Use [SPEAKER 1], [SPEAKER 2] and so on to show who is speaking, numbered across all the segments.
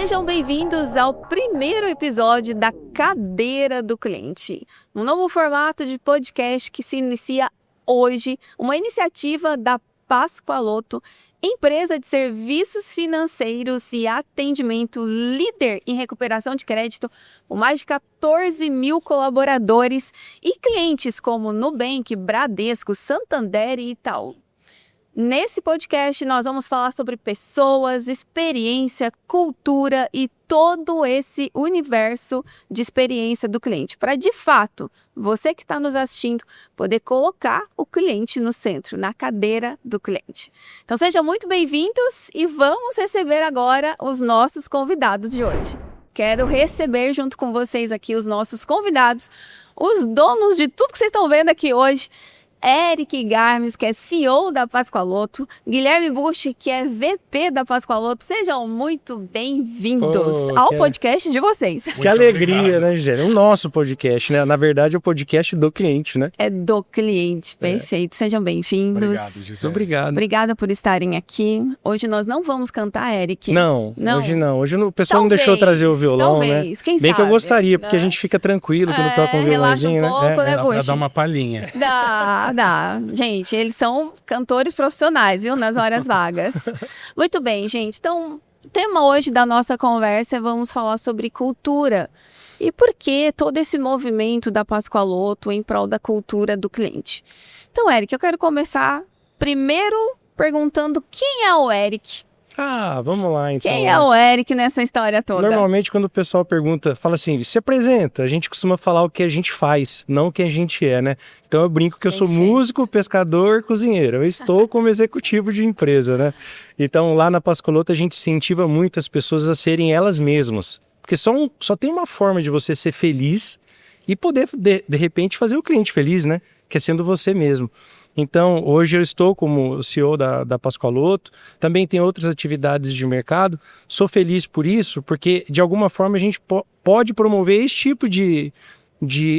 [SPEAKER 1] Sejam bem-vindos ao primeiro episódio da Cadeira do Cliente, um novo formato de podcast que se inicia hoje, uma iniciativa da Pascoaloto, empresa de serviços financeiros e atendimento líder em recuperação de crédito, com mais de 14 mil colaboradores e clientes como Nubank, Bradesco, Santander e Itaú. Nesse podcast, nós vamos falar sobre pessoas, experiência, cultura e todo esse universo de experiência do cliente, para de fato, você que está nos assistindo, poder colocar o cliente no centro, na cadeira do cliente. Então sejam muito bem-vindos e vamos receber agora os nossos convidados de hoje. Quero receber junto com vocês aqui os nossos convidados, os donos de tudo que vocês estão vendo aqui hoje. Eric Garmes, que é CEO da Pascoaloto, Guilherme Busch, que é VP da Pascoaloto. Sejam muito bem-vindos ao podcast de vocês.
[SPEAKER 2] Que alegria, obrigado, né, Gisele? O nosso podcast, né? Na verdade, é o podcast do cliente, né?
[SPEAKER 1] É do cliente, perfeito. Sejam bem-vindos.
[SPEAKER 2] Obrigado, Gisele. Obrigado.
[SPEAKER 1] Obrigada por estarem aqui. Hoje nós não vamos cantar, Eric.
[SPEAKER 2] Não. Hoje não. Hoje o pessoal não deixou trazer o violão,
[SPEAKER 1] talvez,
[SPEAKER 2] né?
[SPEAKER 1] Quem
[SPEAKER 2] Bem
[SPEAKER 1] sabe,
[SPEAKER 2] que eu gostaria, porque a gente fica tranquilo quando toca um violãozinho,
[SPEAKER 1] relaxa um pouco, né,
[SPEAKER 2] Busch?
[SPEAKER 3] Pra dar uma palhinha.
[SPEAKER 1] Dá. Gente, eles são cantores profissionais, viu? Nas horas vagas. Muito bem, gente. Então, o tema hoje da nossa conversa é vamos falar sobre cultura. E por que todo esse movimento da Pascoaloto em prol da cultura do cliente? Então, Eric, eu quero começar primeiro perguntando quem é o Eric?
[SPEAKER 2] Vamos lá, então.
[SPEAKER 1] Quem é o Eric nessa história toda?
[SPEAKER 2] Normalmente, quando o pessoal pergunta, fala assim, se apresenta, a gente costuma falar o que a gente faz, não o que a gente é, né? Então eu brinco que eu sou músico, pescador, cozinheiro. Eu estou como executivo de empresa, né? Então lá na Pascoaloto a gente incentiva muito as pessoas a serem elas mesmas. Porque só tem uma forma de você ser feliz e poder, de repente, fazer o cliente feliz, né? Que é sendo você mesmo. Então, hoje eu estou como CEO da Pascoaloto, também tem outras atividades de mercado, sou feliz por isso, porque de alguma forma a gente pode promover esse tipo de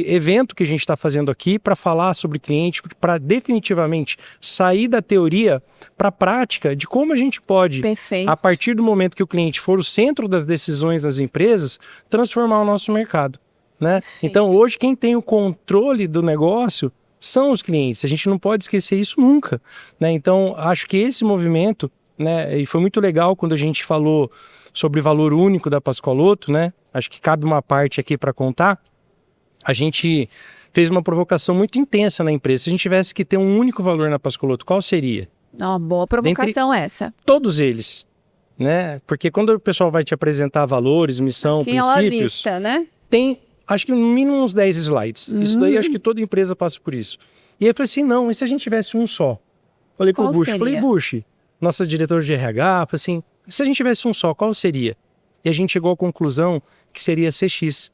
[SPEAKER 2] evento que a gente está fazendo aqui para falar sobre cliente, para definitivamente sair da teoria para a prática de como a gente pode, a partir do momento que o cliente for o centro das decisões das empresas, transformar o nosso mercado, né? Então, hoje quem tem o controle do negócio são os clientes, a gente não pode esquecer isso nunca, né? Então, acho que esse movimento, né, e foi muito legal quando a gente falou sobre o valor único da Pascoaloto, né? Acho que cabe uma parte aqui para contar. A gente fez uma provocação muito intensa na empresa. Se a gente tivesse que ter um único valor na Pascoaloto, qual seria?
[SPEAKER 1] Boa provocação essa.
[SPEAKER 2] Todos eles, né? Porque quando o pessoal vai te apresentar valores, missão, princípios,
[SPEAKER 1] lista, né?
[SPEAKER 2] Tem, acho que no mínimo uns 10 slides. Isso daí acho que toda empresa passa por isso. E aí eu falei assim, não, e se a gente tivesse um só? Falei pro Busch, Busch, nossa diretora de RH, falei assim, se a gente tivesse um só, qual seria? E a gente chegou à conclusão que seria CX.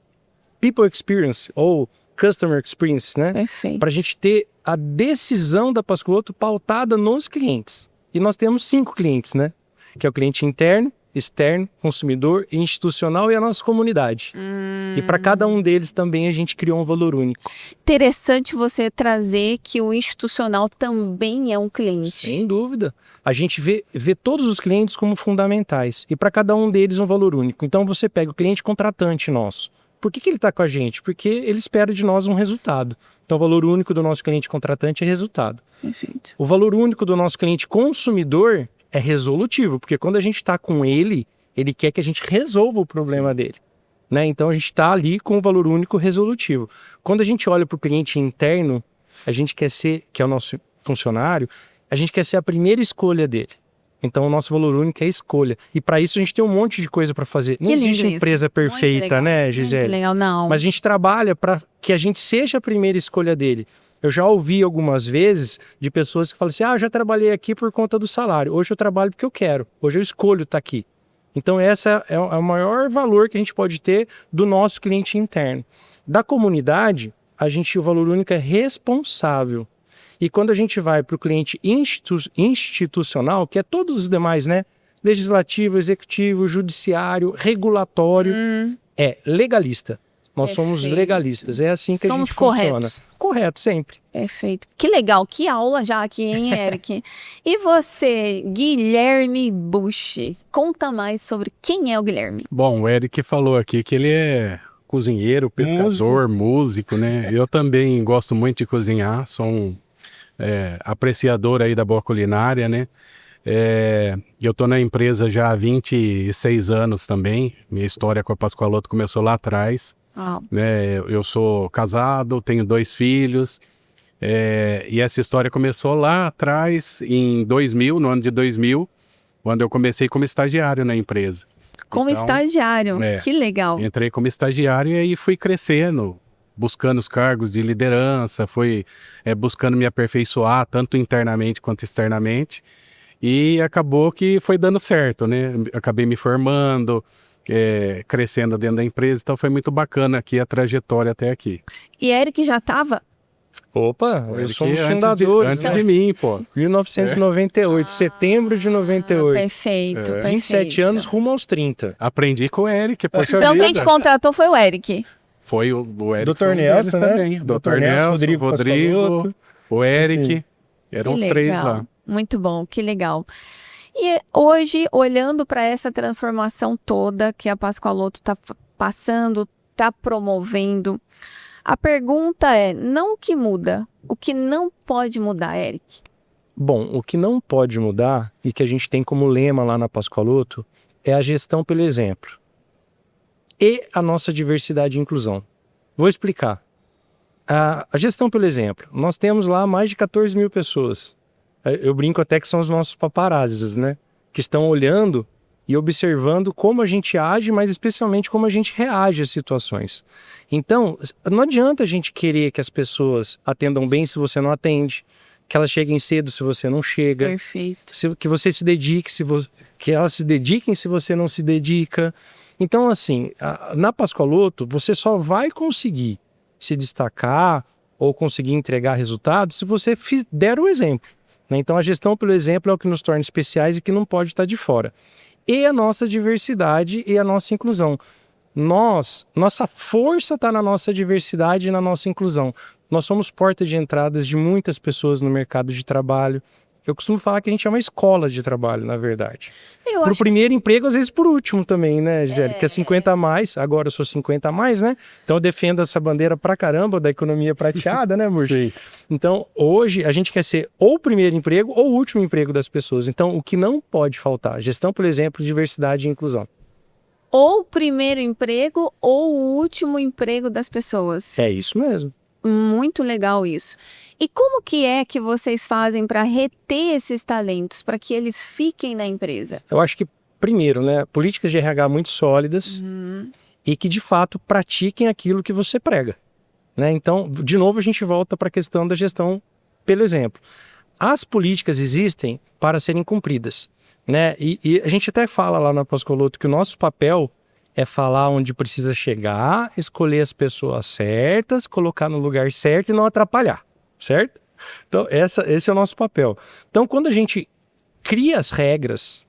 [SPEAKER 2] People Experience, ou Customer Experience, né?
[SPEAKER 1] Perfeito.
[SPEAKER 2] Para a gente ter a decisão da Pascoaloto pautada nos clientes. E nós temos 5 clientes, né? Que é o cliente interno, externo, consumidor, institucional e a nossa comunidade. E para cada um deles também a gente criou um valor único.
[SPEAKER 1] Interessante você trazer que o institucional também é um cliente.
[SPEAKER 2] Sem dúvida. A gente vê todos os clientes como fundamentais. E para cada um deles um valor único. Então você pega o cliente contratante nosso. Por que ele está com a gente? Porque ele espera de nós um resultado. Então o valor único do nosso cliente contratante é resultado.
[SPEAKER 1] Perfeito.
[SPEAKER 2] O valor único do nosso cliente consumidor é resolutivo, porque quando a gente está com ele quer que a gente resolva o problema dele, né? Então a gente está ali com o valor único resolutivo. Quando a gente olha para o cliente interno, a gente quer ser, que é o nosso funcionário, a gente quer ser a primeira escolha dele. Então o nosso valor único é a escolha. E para isso a gente tem um monte de coisa para fazer. Não existe empresa perfeita, né, Gisele?
[SPEAKER 1] Muito legal, não.
[SPEAKER 2] Mas a gente trabalha para que a gente seja a primeira escolha dele. Eu já ouvi algumas vezes de pessoas que falam assim, eu já trabalhei aqui por conta do salário. Hoje eu trabalho porque eu quero. Hoje eu escolho estar aqui. Então esse é o maior valor que a gente pode ter do nosso cliente interno. Da comunidade, o valor único é responsável. E quando a gente vai para o cliente institucional, que é todos os demais, né? Legislativo, executivo, judiciário, regulatório, é legalista. Nós somos
[SPEAKER 1] Perfeito.
[SPEAKER 2] legalistas. É assim que
[SPEAKER 1] Somos
[SPEAKER 2] a gente funciona.
[SPEAKER 1] corretos.
[SPEAKER 2] Correto, sempre.
[SPEAKER 1] Perfeito. Que legal, que aula já aqui, hein, Eric? E você, Guilherme Busch, conta mais sobre quem é o Guilherme.
[SPEAKER 3] Bom, o Eric falou aqui que ele é cozinheiro, pescador, músico, né? Eu também gosto muito de cozinhar, sou um apreciador aí da boa culinária, né? Eu tô na empresa já há 26 anos também, minha história com a Pascoaloto começou lá atrás, né? Eu sou casado, tenho 2 filhos, e essa história começou lá atrás, em 2000, no ano de 2000, quando eu comecei como estagiário na empresa.
[SPEAKER 1] Como estagiário, que legal.
[SPEAKER 3] Entrei como estagiário e aí fui crescendo, buscando os cargos de liderança, fui buscando me aperfeiçoar, tanto internamente quanto externamente. E acabou que foi dando certo, né? Acabei me formando, crescendo dentro da empresa, então foi muito bacana aqui a trajetória até aqui.
[SPEAKER 1] E Eric já estava?
[SPEAKER 2] Opa, eu
[SPEAKER 3] Eric,
[SPEAKER 2] sou um dos
[SPEAKER 3] antes
[SPEAKER 2] fundadores.
[SPEAKER 3] de mim, pô.
[SPEAKER 2] 1998, setembro de 98.
[SPEAKER 1] Perfeito, perfeito.
[SPEAKER 2] 27 anos rumo aos 30.
[SPEAKER 3] Aprendi com o Eric, poxa
[SPEAKER 1] Então
[SPEAKER 3] vida.
[SPEAKER 1] quem te contratou foi o Eric.
[SPEAKER 3] Foi o Eric.
[SPEAKER 2] Dr. Nelson, né?
[SPEAKER 3] também.
[SPEAKER 2] Dr.
[SPEAKER 3] Dr. Nelson,
[SPEAKER 2] Rodrigo Pascoaloto.
[SPEAKER 3] o Eric. Eram os
[SPEAKER 1] Que
[SPEAKER 3] 3
[SPEAKER 1] legal.
[SPEAKER 3] lá.
[SPEAKER 1] Muito bom, que legal. E hoje, olhando para essa transformação toda que a Pascoaloto está passando, está promovendo, a pergunta é, não o que muda, o que não pode mudar, Eric?
[SPEAKER 2] Bom, o que não pode mudar e que a gente tem como lema lá na Pascoaloto é a gestão pelo exemplo e a nossa diversidade e inclusão. Vou explicar. A gestão pelo exemplo. Nós temos lá mais de 14 mil pessoas. Eu brinco até que são os nossos paparazzis, né? Que estão olhando e observando como a gente age, mas especialmente como a gente reage às situações. Então, não adianta a gente querer que as pessoas atendam bem se você não atende, que elas cheguem cedo se você não chega,
[SPEAKER 1] Perfeito.
[SPEAKER 2] que você se dedique, que elas se dediquem se você não se dedica. Então, assim, na Pascoaloto, você só vai conseguir se destacar ou conseguir entregar resultados se você der o exemplo. Então, a gestão pelo exemplo é o que nos torna especiais e que não pode estar de fora. E a nossa diversidade e a nossa inclusão. Nossa força está na nossa diversidade e na nossa inclusão. Nós somos porta de entradas de muitas pessoas no mercado de trabalho. Eu costumo falar que a gente é uma escola de trabalho, na verdade. Pro primeiro emprego, às vezes por último também, né, Gisele? Que é 50 a mais, agora eu sou 50 a mais, né? Então eu defendo essa bandeira pra caramba da economia prateada, né, Murcho?
[SPEAKER 3] Sim.
[SPEAKER 2] Então, hoje, a gente quer ser ou o primeiro emprego ou o último emprego das pessoas. Então, o que não pode faltar? Gestão, por exemplo, diversidade e inclusão.
[SPEAKER 1] Ou o primeiro emprego ou o último emprego das pessoas.
[SPEAKER 2] É isso mesmo.
[SPEAKER 1] Muito legal isso. E como que é que vocês fazem para reter esses talentos, para que eles fiquem na empresa?
[SPEAKER 2] Eu acho que, primeiro, né, políticas de RH muito sólidas e que, de fato, pratiquem aquilo que você prega. Né? Então, de novo, a gente volta para a questão da gestão pelo exemplo. As políticas existem para serem cumpridas. Né? E a gente até fala lá na Pascoaloto que o nosso papel é falar onde precisa chegar, escolher as pessoas certas, colocar no lugar certo e não atrapalhar, certo? Então, esse é o nosso papel. Então, quando a gente cria as regras,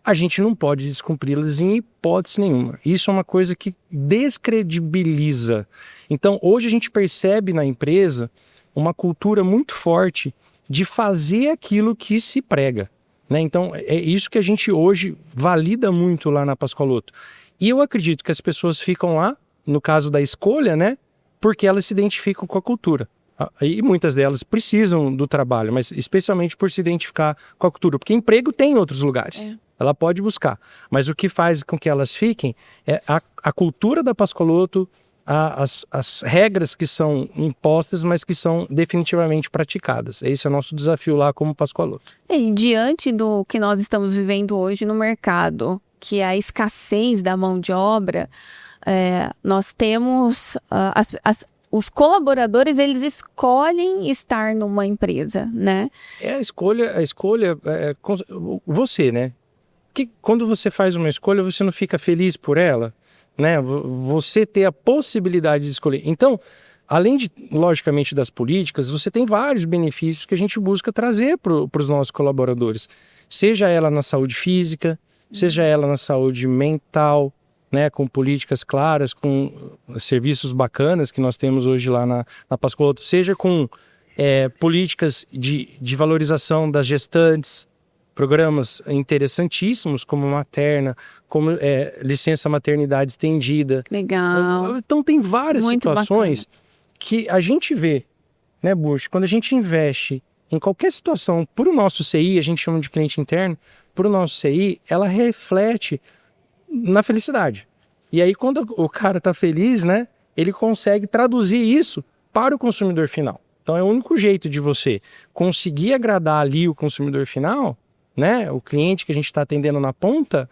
[SPEAKER 2] a gente não pode descumpri-las em hipótese nenhuma. Isso é uma coisa que descredibiliza. Então, hoje a gente percebe na empresa uma cultura muito forte de fazer aquilo que se prega. Né? Então, é isso que a gente hoje valida muito lá na Pascoaloto. E eu acredito que as pessoas ficam lá, no caso da escolha, né? Porque elas se identificam com a cultura. E muitas delas precisam do trabalho, mas especialmente por se identificar com a cultura. Porque emprego tem em outros lugares. Ela pode buscar. Mas o que faz com que elas fiquem é a cultura da Pascoaloto, as regras que são impostas, mas que são definitivamente praticadas. Esse é o nosso desafio lá como Pascoaloto.
[SPEAKER 1] E diante do que nós estamos vivendo hoje no mercado, que é a escassez da mão de obra, nós temos os colaboradores, eles escolhem estar numa empresa, né?
[SPEAKER 2] A escolha você, né? Que quando você faz uma escolha, você não fica feliz por ela, né? Você ter a possibilidade de escolher. Então, além de, logicamente, das políticas, você tem vários benefícios que a gente busca trazer para os nossos colaboradores. Seja ela na saúde física, seja ela na saúde mental, né, com políticas claras, com serviços bacanas que nós temos hoje lá na Pascoaloto, seja com políticas de valorização das gestantes, programas interessantíssimos como materna, como licença maternidade estendida.
[SPEAKER 1] Legal.
[SPEAKER 2] Então tem várias
[SPEAKER 1] Muito
[SPEAKER 2] situações
[SPEAKER 1] bacana.
[SPEAKER 2] que a gente vê, né, Bush, quando a gente investe em qualquer situação, por o nosso CI, a gente chama de cliente interno, por o nosso CI, ela reflete na felicidade. E aí quando o cara tá feliz, né, ele consegue traduzir isso para o consumidor final. Então é o único jeito de você conseguir agradar ali o consumidor final, né, o cliente que a gente está atendendo na ponta,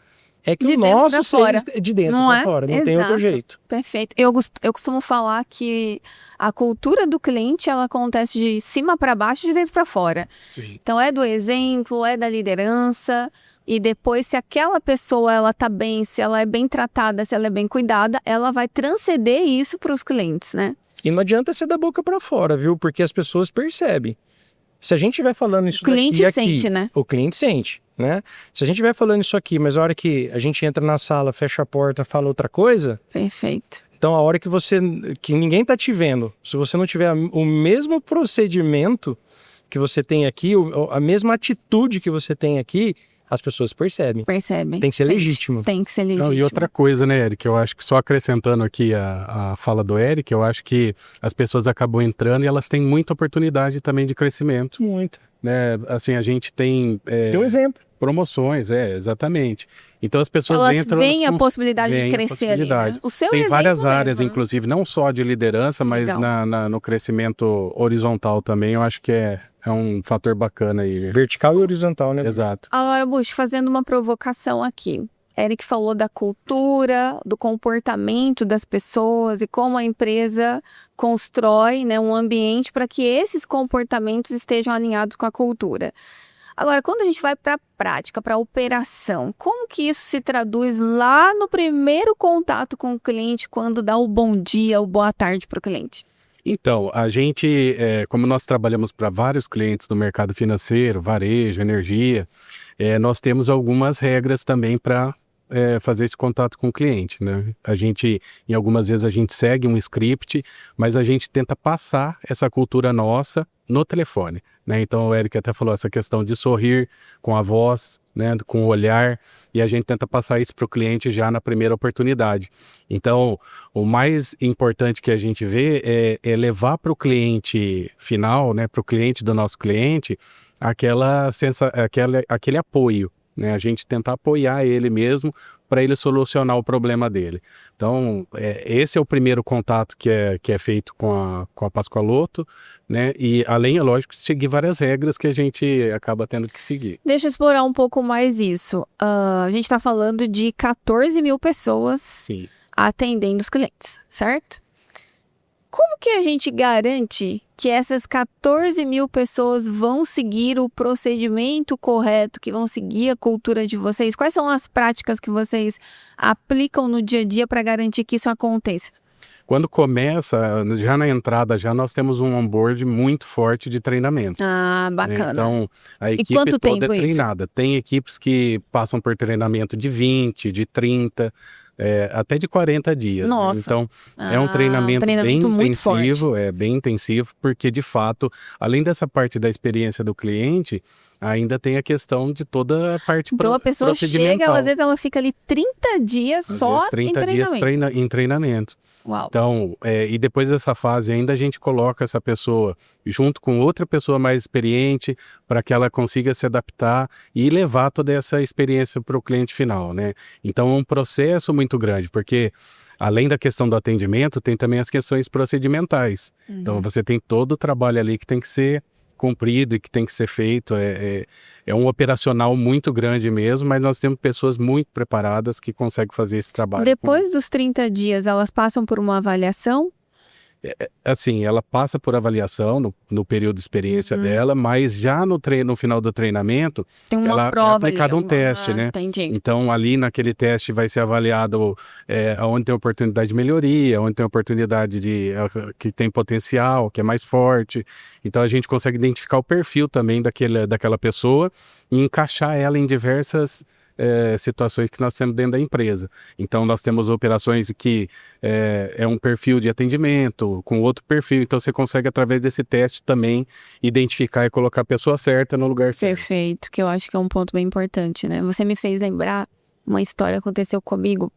[SPEAKER 2] é que
[SPEAKER 1] De
[SPEAKER 2] o
[SPEAKER 1] dentro
[SPEAKER 2] nosso
[SPEAKER 1] pra fora.
[SPEAKER 2] de dentro
[SPEAKER 1] Não
[SPEAKER 2] para
[SPEAKER 1] é?
[SPEAKER 2] fora, não tem outro
[SPEAKER 1] Exato.
[SPEAKER 2] jeito.
[SPEAKER 1] Perfeito. Eu costumo falar que a cultura do cliente, ela acontece de cima para baixo, de dentro para fora.
[SPEAKER 3] Sim.
[SPEAKER 1] Então é do exemplo, é da liderança, e depois se aquela pessoa ela tá bem, se ela é bem tratada, se ela é bem cuidada, ela vai transcender isso para os clientes, né?
[SPEAKER 2] E não adianta ser da boca para fora, viu? Porque as pessoas percebem. Se a gente estiver falando isso
[SPEAKER 1] O cliente
[SPEAKER 2] daqui,
[SPEAKER 1] sente, né?
[SPEAKER 2] O cliente sente, né? Se a gente estiver falando isso aqui, mas a hora que a gente entra na sala, fecha a porta, fala outra coisa,
[SPEAKER 1] Perfeito.
[SPEAKER 2] então a hora que ninguém tá te vendo, se você não tiver o mesmo procedimento que você tem aqui, a mesma atitude que você tem aqui, as pessoas percebem.
[SPEAKER 1] Percebem.
[SPEAKER 2] Tem que ser
[SPEAKER 1] Sente.
[SPEAKER 2] legítimo.
[SPEAKER 1] Tem que ser legítimo.
[SPEAKER 3] Não, e outra coisa, né, Eric, eu acho que só acrescentando aqui a fala do Eric, eu acho que as pessoas acabam entrando e elas têm muita oportunidade também de crescimento,
[SPEAKER 2] Muito.
[SPEAKER 3] né? Assim, a gente tem
[SPEAKER 2] Tem um exemplo.
[SPEAKER 3] promoções, exatamente. Então as pessoas
[SPEAKER 1] Elas
[SPEAKER 3] entram...
[SPEAKER 1] veem a
[SPEAKER 3] elas
[SPEAKER 1] possibilidade de
[SPEAKER 3] veem a
[SPEAKER 1] crescer ali, né?
[SPEAKER 3] possibilidade.
[SPEAKER 1] O seu
[SPEAKER 3] Tem
[SPEAKER 1] exemplo
[SPEAKER 3] várias áreas,
[SPEAKER 1] mesmo, né?
[SPEAKER 3] inclusive, não só de liderança, mas
[SPEAKER 1] Legal.
[SPEAKER 3] no crescimento horizontal também, eu acho que é um fator bacana aí.
[SPEAKER 2] Vertical e horizontal, né?
[SPEAKER 3] Exato.
[SPEAKER 1] Agora, Bush, fazendo uma provocação aqui. Eric falou da cultura, do comportamento das pessoas e como a empresa constrói, né, um ambiente para que esses comportamentos estejam alinhados com a cultura. Agora, quando a gente vai para a prática, para a operação, como que isso se traduz lá no primeiro contato com o cliente, quando dá o bom dia, o boa tarde para o cliente?
[SPEAKER 3] Então, a gente, como nós trabalhamos para vários clientes do mercado financeiro, varejo, energia, nós temos algumas regras também para fazer esse contato com o cliente, né? Em algumas vezes a gente segue um script, mas a gente tenta passar essa cultura nossa no telefone, né? Então o Eric até falou essa questão de sorrir com a voz, né? Com o olhar, e a gente tenta passar isso para o cliente já na primeira oportunidade. Então, o mais importante que a gente vê é levar para o cliente final, né? Para o cliente do nosso cliente, aquele apoio, né? A gente tentar apoiar ele mesmo para ele solucionar o problema dele. Então, esse é o primeiro contato que é feito com a Pascoaloto, né? E além, é lógico, de seguir várias regras que a gente acaba tendo que seguir.
[SPEAKER 1] Deixa eu explorar um pouco mais isso. A gente está falando de 14 mil pessoas
[SPEAKER 3] Sim.
[SPEAKER 1] atendendo os clientes, certo? Como que a gente garante que essas 14 mil pessoas vão seguir o procedimento correto, que vão seguir a cultura de vocês? Quais são as práticas que vocês aplicam no dia a dia para garantir que isso aconteça?
[SPEAKER 3] Quando começa, já na entrada, nós temos um onboard muito forte de treinamento.
[SPEAKER 1] Ah,
[SPEAKER 3] Né?
[SPEAKER 1] bacana.
[SPEAKER 3] Então, a equipe
[SPEAKER 1] quanto
[SPEAKER 3] toda
[SPEAKER 1] tempo
[SPEAKER 3] é
[SPEAKER 1] isso?
[SPEAKER 3] treinada. Tem equipes que passam por treinamento de 20, de 30, até de 40 dias. Né?
[SPEAKER 1] Nossa.
[SPEAKER 3] Então, é um treinamento bem
[SPEAKER 1] muito
[SPEAKER 3] intensivo,
[SPEAKER 1] forte.
[SPEAKER 3] bem intensivo, porque de fato, além dessa parte da experiência do cliente, ainda tem a questão de toda a parte
[SPEAKER 1] Então a pessoa chega,
[SPEAKER 3] procedimental.
[SPEAKER 1] às vezes ela fica ali 30 dias
[SPEAKER 3] Às
[SPEAKER 1] só
[SPEAKER 3] vezes, 30
[SPEAKER 1] em
[SPEAKER 3] dias
[SPEAKER 1] treinamento.
[SPEAKER 3] em treinamento.
[SPEAKER 1] Uau.
[SPEAKER 3] Então, e depois dessa fase ainda a gente coloca essa pessoa junto com outra pessoa mais experiente para que ela consiga se adaptar e levar toda essa experiência para o cliente final, né? Então é um processo muito grande, porque além da questão do atendimento, tem também as questões procedimentais. Então você tem todo o trabalho ali que tem que ser cumprido e que tem que ser feito. É um operacional muito grande mesmo, mas nós temos pessoas muito preparadas que conseguem fazer esse trabalho.
[SPEAKER 1] Depois dos 30 dias, elas passam por uma avaliação?
[SPEAKER 3] Assim, ela passa por avaliação no período de experiência dela, mas já no final do treinamento,
[SPEAKER 1] Tem uma
[SPEAKER 3] ela
[SPEAKER 1] prova
[SPEAKER 3] é aplicado
[SPEAKER 1] ali,
[SPEAKER 3] um teste, né?
[SPEAKER 1] Entendi.
[SPEAKER 3] Então, ali naquele teste vai ser avaliado onde tem oportunidade de melhoria, onde tem oportunidade que tem potencial, que é mais forte. Então, a gente consegue identificar o perfil também daquela pessoa e encaixar ela em diversas situações que nós temos dentro da empresa. Então, nós temos operações que é um perfil de atendimento, com outro perfil. Então, você consegue, através desse teste, também identificar e colocar a pessoa certa no lugar certo.
[SPEAKER 1] Perfeito, que eu acho que é um ponto bem importante, né? Você me fez lembrar uma história que aconteceu comigo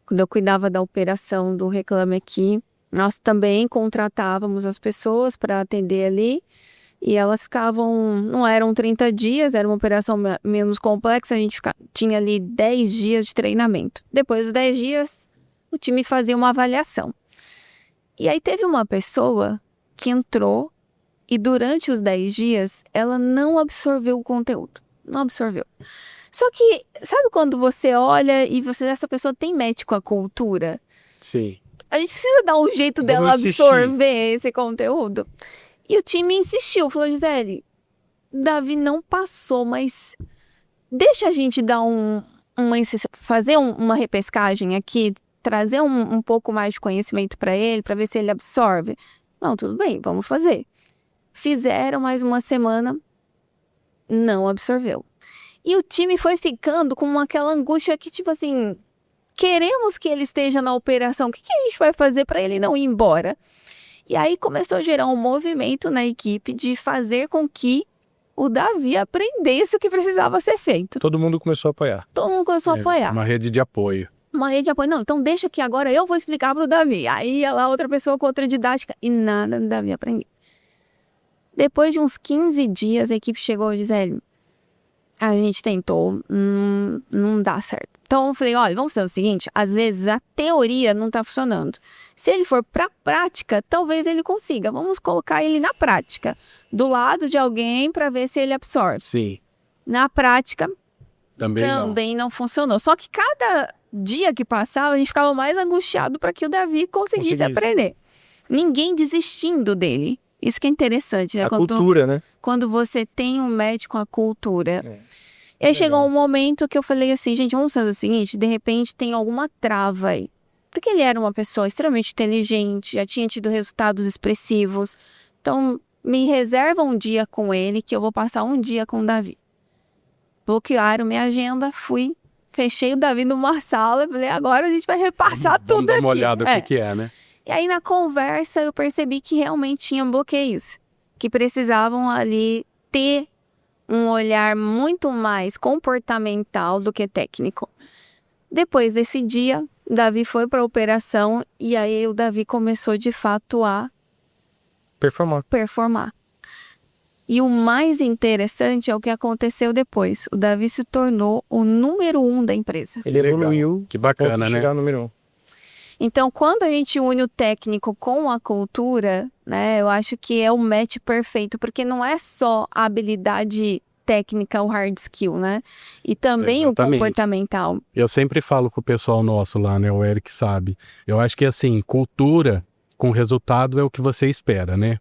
[SPEAKER 1] quando eu cuidava da operação do Reclame Aqui. Nós também contratávamos as pessoas para atender ali e elas ficavam, não eram 30 dias, era uma operação menos complexa, a gente tinha ali 10 dias de treinamento. Depois dos 10 dias, o time fazia uma avaliação. E aí teve uma pessoa que entrou e durante os 10 dias, ela não absorveu o conteúdo. Não absorveu. Só que, sabe quando você olha e essa pessoa tem match com a cultura?
[SPEAKER 3] Sim.
[SPEAKER 1] A gente precisa dar um jeito dela absorver esse conteúdo. E o time insistiu, falou, Gisele, Davi não passou, mas deixa a gente dar fazer uma repescagem aqui, trazer um pouco mais de conhecimento para ele, para ver se ele absorve. Não, tudo bem, vamos fazer. Fizeram mais uma semana, não absorveu. E o time foi ficando com aquela angústia que, tipo assim, queremos que ele esteja na operação, o que a gente vai fazer para ele não ir embora? E aí começou a gerar um movimento na equipe de fazer com que o Davi aprendesse o que precisava ser feito.
[SPEAKER 2] Todo mundo começou a apoiar.
[SPEAKER 1] Todo mundo começou a apoiar.
[SPEAKER 3] Uma rede de apoio.
[SPEAKER 1] Uma rede de apoio. Não, então deixa que agora eu vou explicar para o Davi. Aí ia lá outra pessoa com outra didática e nada do Davi aprender. Depois de uns 15 dias, a equipe chegou e disse, Gisele, a gente tentou, não dá certo. Então eu falei, olha, vamos fazer o seguinte, às vezes a teoria não tá funcionando. Se ele for pra prática, talvez ele consiga. Vamos colocar ele na prática, do lado de alguém para ver se ele absorve.
[SPEAKER 3] Sim.
[SPEAKER 1] Na prática,
[SPEAKER 3] também
[SPEAKER 1] não funcionou. Só que cada dia que passava, a gente ficava mais angustiado para que o Davi conseguisse aprender. Ninguém desistindo dele. Isso que é interessante, né?
[SPEAKER 2] Cultura, né?
[SPEAKER 1] Quando você tem um match com a cultura. E aí chegou um momento que eu falei assim, gente, vamos fazer o seguinte, de repente tem alguma trava aí. Porque ele era uma pessoa extremamente inteligente, já tinha tido resultados expressivos. Então, me reserva um dia com ele, que eu vou passar um dia com o Davi. Bloquearam minha agenda, fui, fechei o Davi numa sala, e falei, agora a gente vai repassar tudo aqui.
[SPEAKER 3] Vamos dar uma olhada o que é, né?
[SPEAKER 1] E aí, na conversa, eu percebi que realmente tinha bloqueios, que precisavam ali ter um olhar muito mais comportamental do que técnico. Depois desse dia, Davi foi para a operação e aí o Davi começou, de fato, a performar. E o mais interessante é o que aconteceu depois. O Davi se tornou o número 1 da empresa.
[SPEAKER 2] Ele evoluiu.
[SPEAKER 3] Que bacana, né?
[SPEAKER 2] Chegar no número 1.
[SPEAKER 1] Então, quando a gente une o técnico com a cultura, né, eu acho que é o match perfeito, porque não é só a habilidade técnica, o hard skill, né? E também
[SPEAKER 3] Exatamente.
[SPEAKER 1] O comportamental.
[SPEAKER 3] Eu sempre falo com o pessoal nosso lá, né? O Eric sabe. Eu acho que, assim, cultura com resultado é o que você espera, né?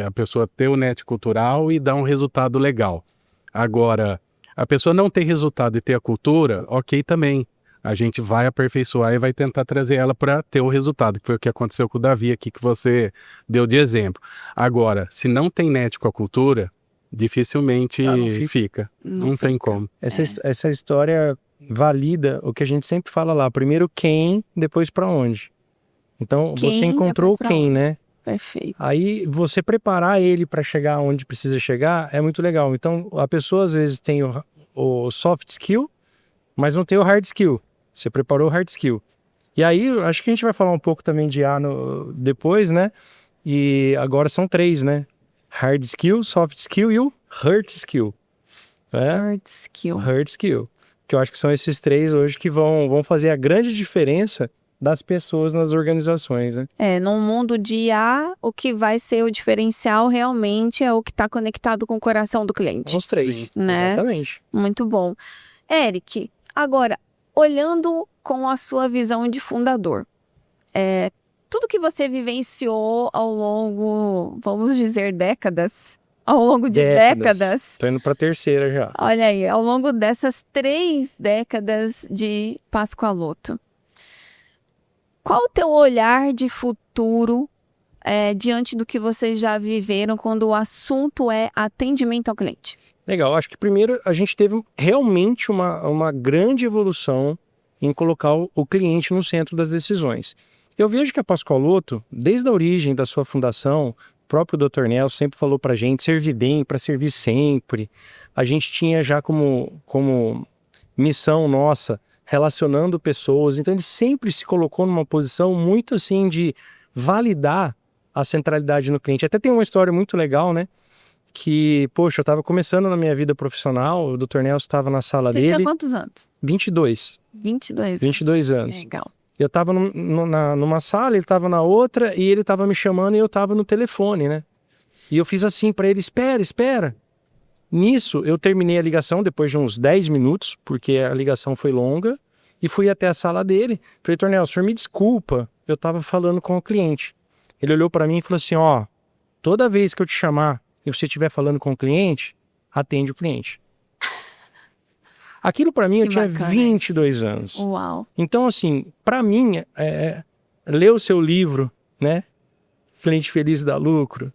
[SPEAKER 3] A pessoa ter o net cultural e dar um resultado legal. Agora, a pessoa não ter resultado e ter a cultura, ok também. A gente vai aperfeiçoar e vai tentar trazer ela para ter o resultado, que foi o que aconteceu com o Davi aqui, que você deu de exemplo. Agora, se não tem net com a cultura, dificilmente fica. Não tem como.
[SPEAKER 2] Essa história valida o que a gente sempre fala lá. Primeiro quem, depois para onde. Então, você encontrou quem, né?
[SPEAKER 1] Perfeito.
[SPEAKER 2] Aí, você preparar ele para chegar onde precisa chegar é muito legal. Então, a pessoa às vezes tem o soft skill, mas não tem o hard skill. Você preparou o hard skill. E aí, acho que a gente vai falar um pouco também de depois, né? E agora são 3, né? Hard skill, soft skill e o hard skill.
[SPEAKER 1] Hard skill.
[SPEAKER 2] Hard skill. Que eu acho que são esses 3 hoje que vão fazer a grande diferença das pessoas nas organizações, né?
[SPEAKER 1] Num mundo de IA, o que vai ser o diferencial realmente é o que está conectado com o coração do cliente.
[SPEAKER 2] Os 3,
[SPEAKER 3] Sim.
[SPEAKER 1] Né?
[SPEAKER 2] Exatamente.
[SPEAKER 1] Muito bom. Eric, agora, olhando com a sua visão de fundador, tudo que você vivenciou ao longo, vamos dizer, décadas, ao longo de décadas.
[SPEAKER 2] Tô indo pra 3ª já.
[SPEAKER 1] Olha aí, ao longo dessas 3 décadas de Pascoaloto, qual o teu olhar de futuro diante do que vocês já viveram quando o assunto é atendimento ao cliente?
[SPEAKER 2] Legal, acho que primeiro a gente teve realmente uma grande evolução em colocar o cliente no centro das decisões. Eu vejo que a Pascoaloto, desde a origem da sua fundação, o próprio Dr. Nelson sempre falou pra gente, servir bem para servir sempre. A gente tinha já como missão nossa, relacionando pessoas, então ele sempre se colocou numa posição muito assim de validar a centralidade no cliente. Até tem uma história muito legal, né? Que, poxa, eu estava começando na minha vida profissional, o Dr. Nelson estava na sala
[SPEAKER 1] Você
[SPEAKER 2] dele.
[SPEAKER 1] tinha quantos anos?
[SPEAKER 2] 22.
[SPEAKER 1] 22
[SPEAKER 2] anos.
[SPEAKER 1] Legal.
[SPEAKER 2] Eu estava numa sala, ele estava na outra, e ele estava me chamando e eu estava no telefone, né? E eu fiz assim para ele, espera. Nisso, eu terminei a ligação depois de uns 10 minutos, porque a ligação foi longa, e fui até a sala dele. Falei, Dr. Nelson, o senhor me desculpa, eu estava falando com o cliente. Ele olhou para mim e falou assim, ó, toda vez que eu te chamar e você estiver falando com o cliente, atende o cliente. Aquilo para mim, eu tinha 22 anos.
[SPEAKER 1] Uau.
[SPEAKER 2] Então, assim, para mim, ler o seu livro, né? Cliente Feliz dá Lucro,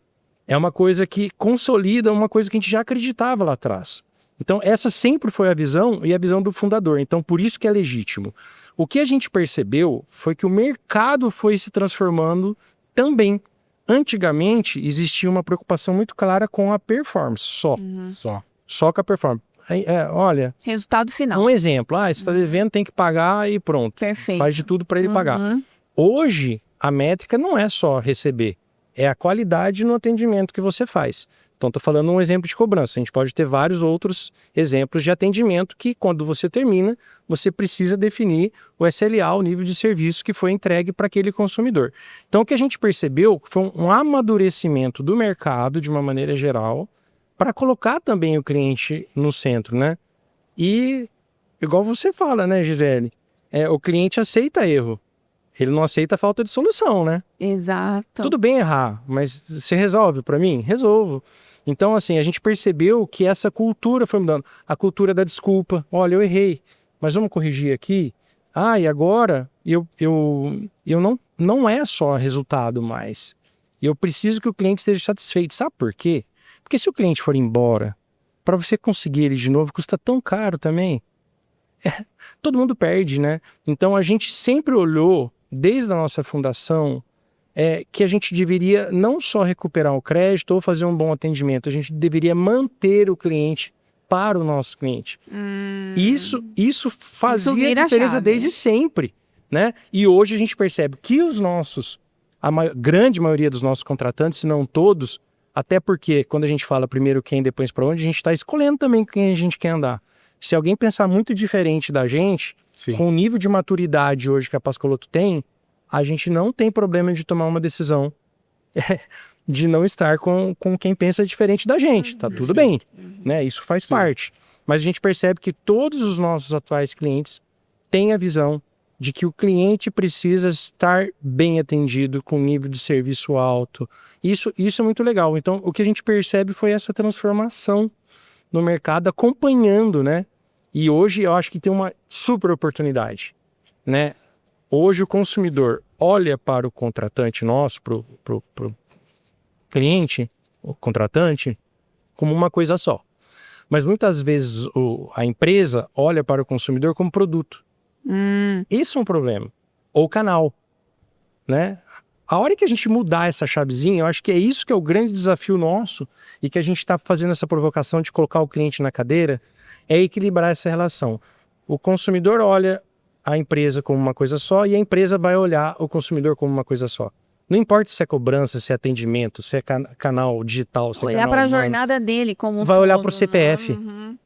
[SPEAKER 2] é uma coisa que consolida uma coisa que a gente já acreditava lá atrás. Então, essa sempre foi a visão e a visão do fundador. Então, por isso que é legítimo. O que a gente percebeu foi que o mercado foi se transformando também. Antigamente, existia uma preocupação muito clara com a performance, só. Só com a performance. Olha,
[SPEAKER 1] resultado final.
[SPEAKER 2] Um exemplo, você está devendo, tem que pagar e pronto.
[SPEAKER 1] Perfeito.
[SPEAKER 2] Faz de tudo para ele pagar. Hoje, a métrica não é só receber, é a qualidade no atendimento que você faz. Então, estou falando um exemplo de cobrança. A gente pode ter vários outros exemplos de atendimento que, quando você termina, você precisa definir o SLA, o nível de serviço que foi entregue para aquele consumidor. Então, o que a gente percebeu foi um amadurecimento do mercado, de uma maneira geral, para colocar também o cliente no centro, né? E, igual você fala, né, Gisele? O cliente aceita erro. Ele não aceita falta de solução, né?
[SPEAKER 1] Exato.
[SPEAKER 2] Tudo bem errar, mas você resolve para mim? Resolvo. Então, assim, a gente percebeu que essa cultura foi mudando. A cultura da desculpa. Olha, eu errei, mas vamos corrigir aqui. E agora eu não é só resultado mais. Eu preciso que o cliente esteja satisfeito. Sabe por quê? Porque se o cliente for embora, para você conseguir ele de novo, custa tão caro também. Todo mundo perde, né? Então, a gente sempre olhou, desde a nossa fundação, que a gente deveria não só recuperar o crédito ou fazer um bom atendimento, a gente deveria manter o cliente para o nosso cliente. Isso fazia diferença desde sempre, né? E hoje a gente percebe que grande maioria dos nossos contratantes, se não todos, até porque quando a gente fala primeiro quem, depois para onde, a gente está escolhendo também com quem a gente quer andar. Se alguém pensar muito diferente da gente,
[SPEAKER 3] Sim.
[SPEAKER 2] Com o nível de maturidade hoje que a Pascoaloto tem, a gente não tem problema de tomar uma decisão de não estar com quem pensa diferente da gente. Tá tudo bem, né? Isso faz parte. Mas a gente percebe que todos os nossos atuais clientes têm a visão de que o cliente precisa estar bem atendido, com nível de serviço alto. Isso é muito legal. Então, o que a gente percebe foi essa transformação no mercado, acompanhando, né? E hoje eu acho que tem uma super oportunidade, né? Hoje o consumidor olha para o contratante nosso, pro cliente, o contratante, como uma coisa só. Mas muitas vezes a empresa olha para o consumidor como produto. Isso é um problema. Ou canal, né? A hora que a gente mudar essa chavezinha, eu acho que é isso que é o grande desafio nosso e que a gente está fazendo essa provocação de colocar o cliente na cadeira, é equilibrar essa relação. O consumidor olha a empresa como uma coisa só e a empresa vai olhar o consumidor como uma coisa só. Não importa se é cobrança, se é atendimento, se é canal digital, se é
[SPEAKER 1] olhar para a jornada dele como um
[SPEAKER 2] vai olhar
[SPEAKER 1] todo,
[SPEAKER 2] para o CPF.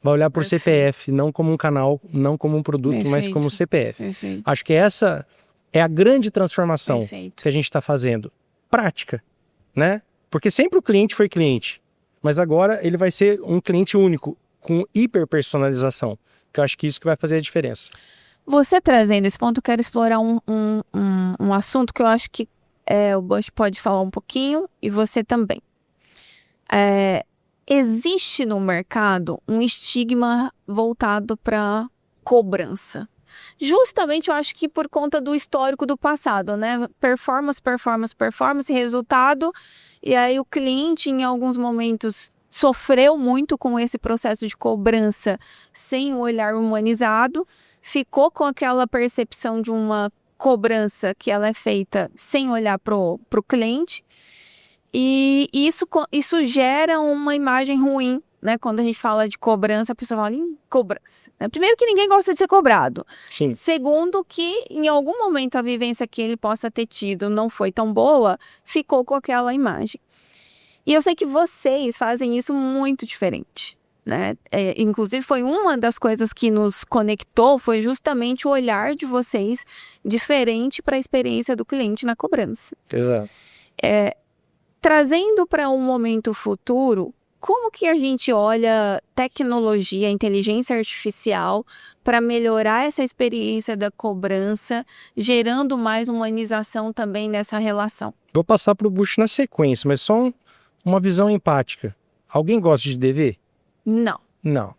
[SPEAKER 2] Vai olhar para o CPF, não como um canal, não como um produto, mas como CPF.
[SPEAKER 1] Perfeito.
[SPEAKER 2] Acho que essa é a grande transformação
[SPEAKER 1] Perfeito.
[SPEAKER 2] que a gente está fazendo. Prática, né? Porque sempre o cliente foi cliente, mas agora ele vai ser um cliente único, com hiperpersonalização, que eu acho que isso que vai fazer a diferença.
[SPEAKER 1] Você trazendo esse ponto, eu quero explorar um assunto que eu acho que o Bush pode falar um pouquinho e você também. Existe no mercado um estigma voltado para cobrança. Justamente, eu acho que por conta do histórico do passado, né? Performance, resultado. E aí o cliente, em alguns momentos, sofreu muito com esse processo de cobrança sem o olhar humanizado, ficou com aquela percepção de uma cobrança que ela é feita sem olhar pro cliente, e isso gera uma imagem ruim, né? Quando a gente fala de cobrança, a pessoa fala em cobrança, né? Primeiro, que ninguém gosta de ser cobrado.
[SPEAKER 2] Sim.
[SPEAKER 1] Segundo, que em algum momento a vivência que ele possa ter tido não foi tão boa, ficou com aquela imagem. E eu sei que vocês fazem isso muito diferente, né? Inclusive, foi uma das coisas que nos conectou, foi justamente o olhar de vocês diferente para a experiência do cliente na cobrança.
[SPEAKER 2] Exato.
[SPEAKER 1] Trazendo para um momento futuro, como que a gente olha tecnologia, inteligência artificial para melhorar essa experiência da cobrança, gerando mais humanização também nessa relação?
[SPEAKER 2] Vou passar para o Bush na sequência, mas só uma visão empática. Alguém gosta de dever?
[SPEAKER 1] Não.
[SPEAKER 2] Não.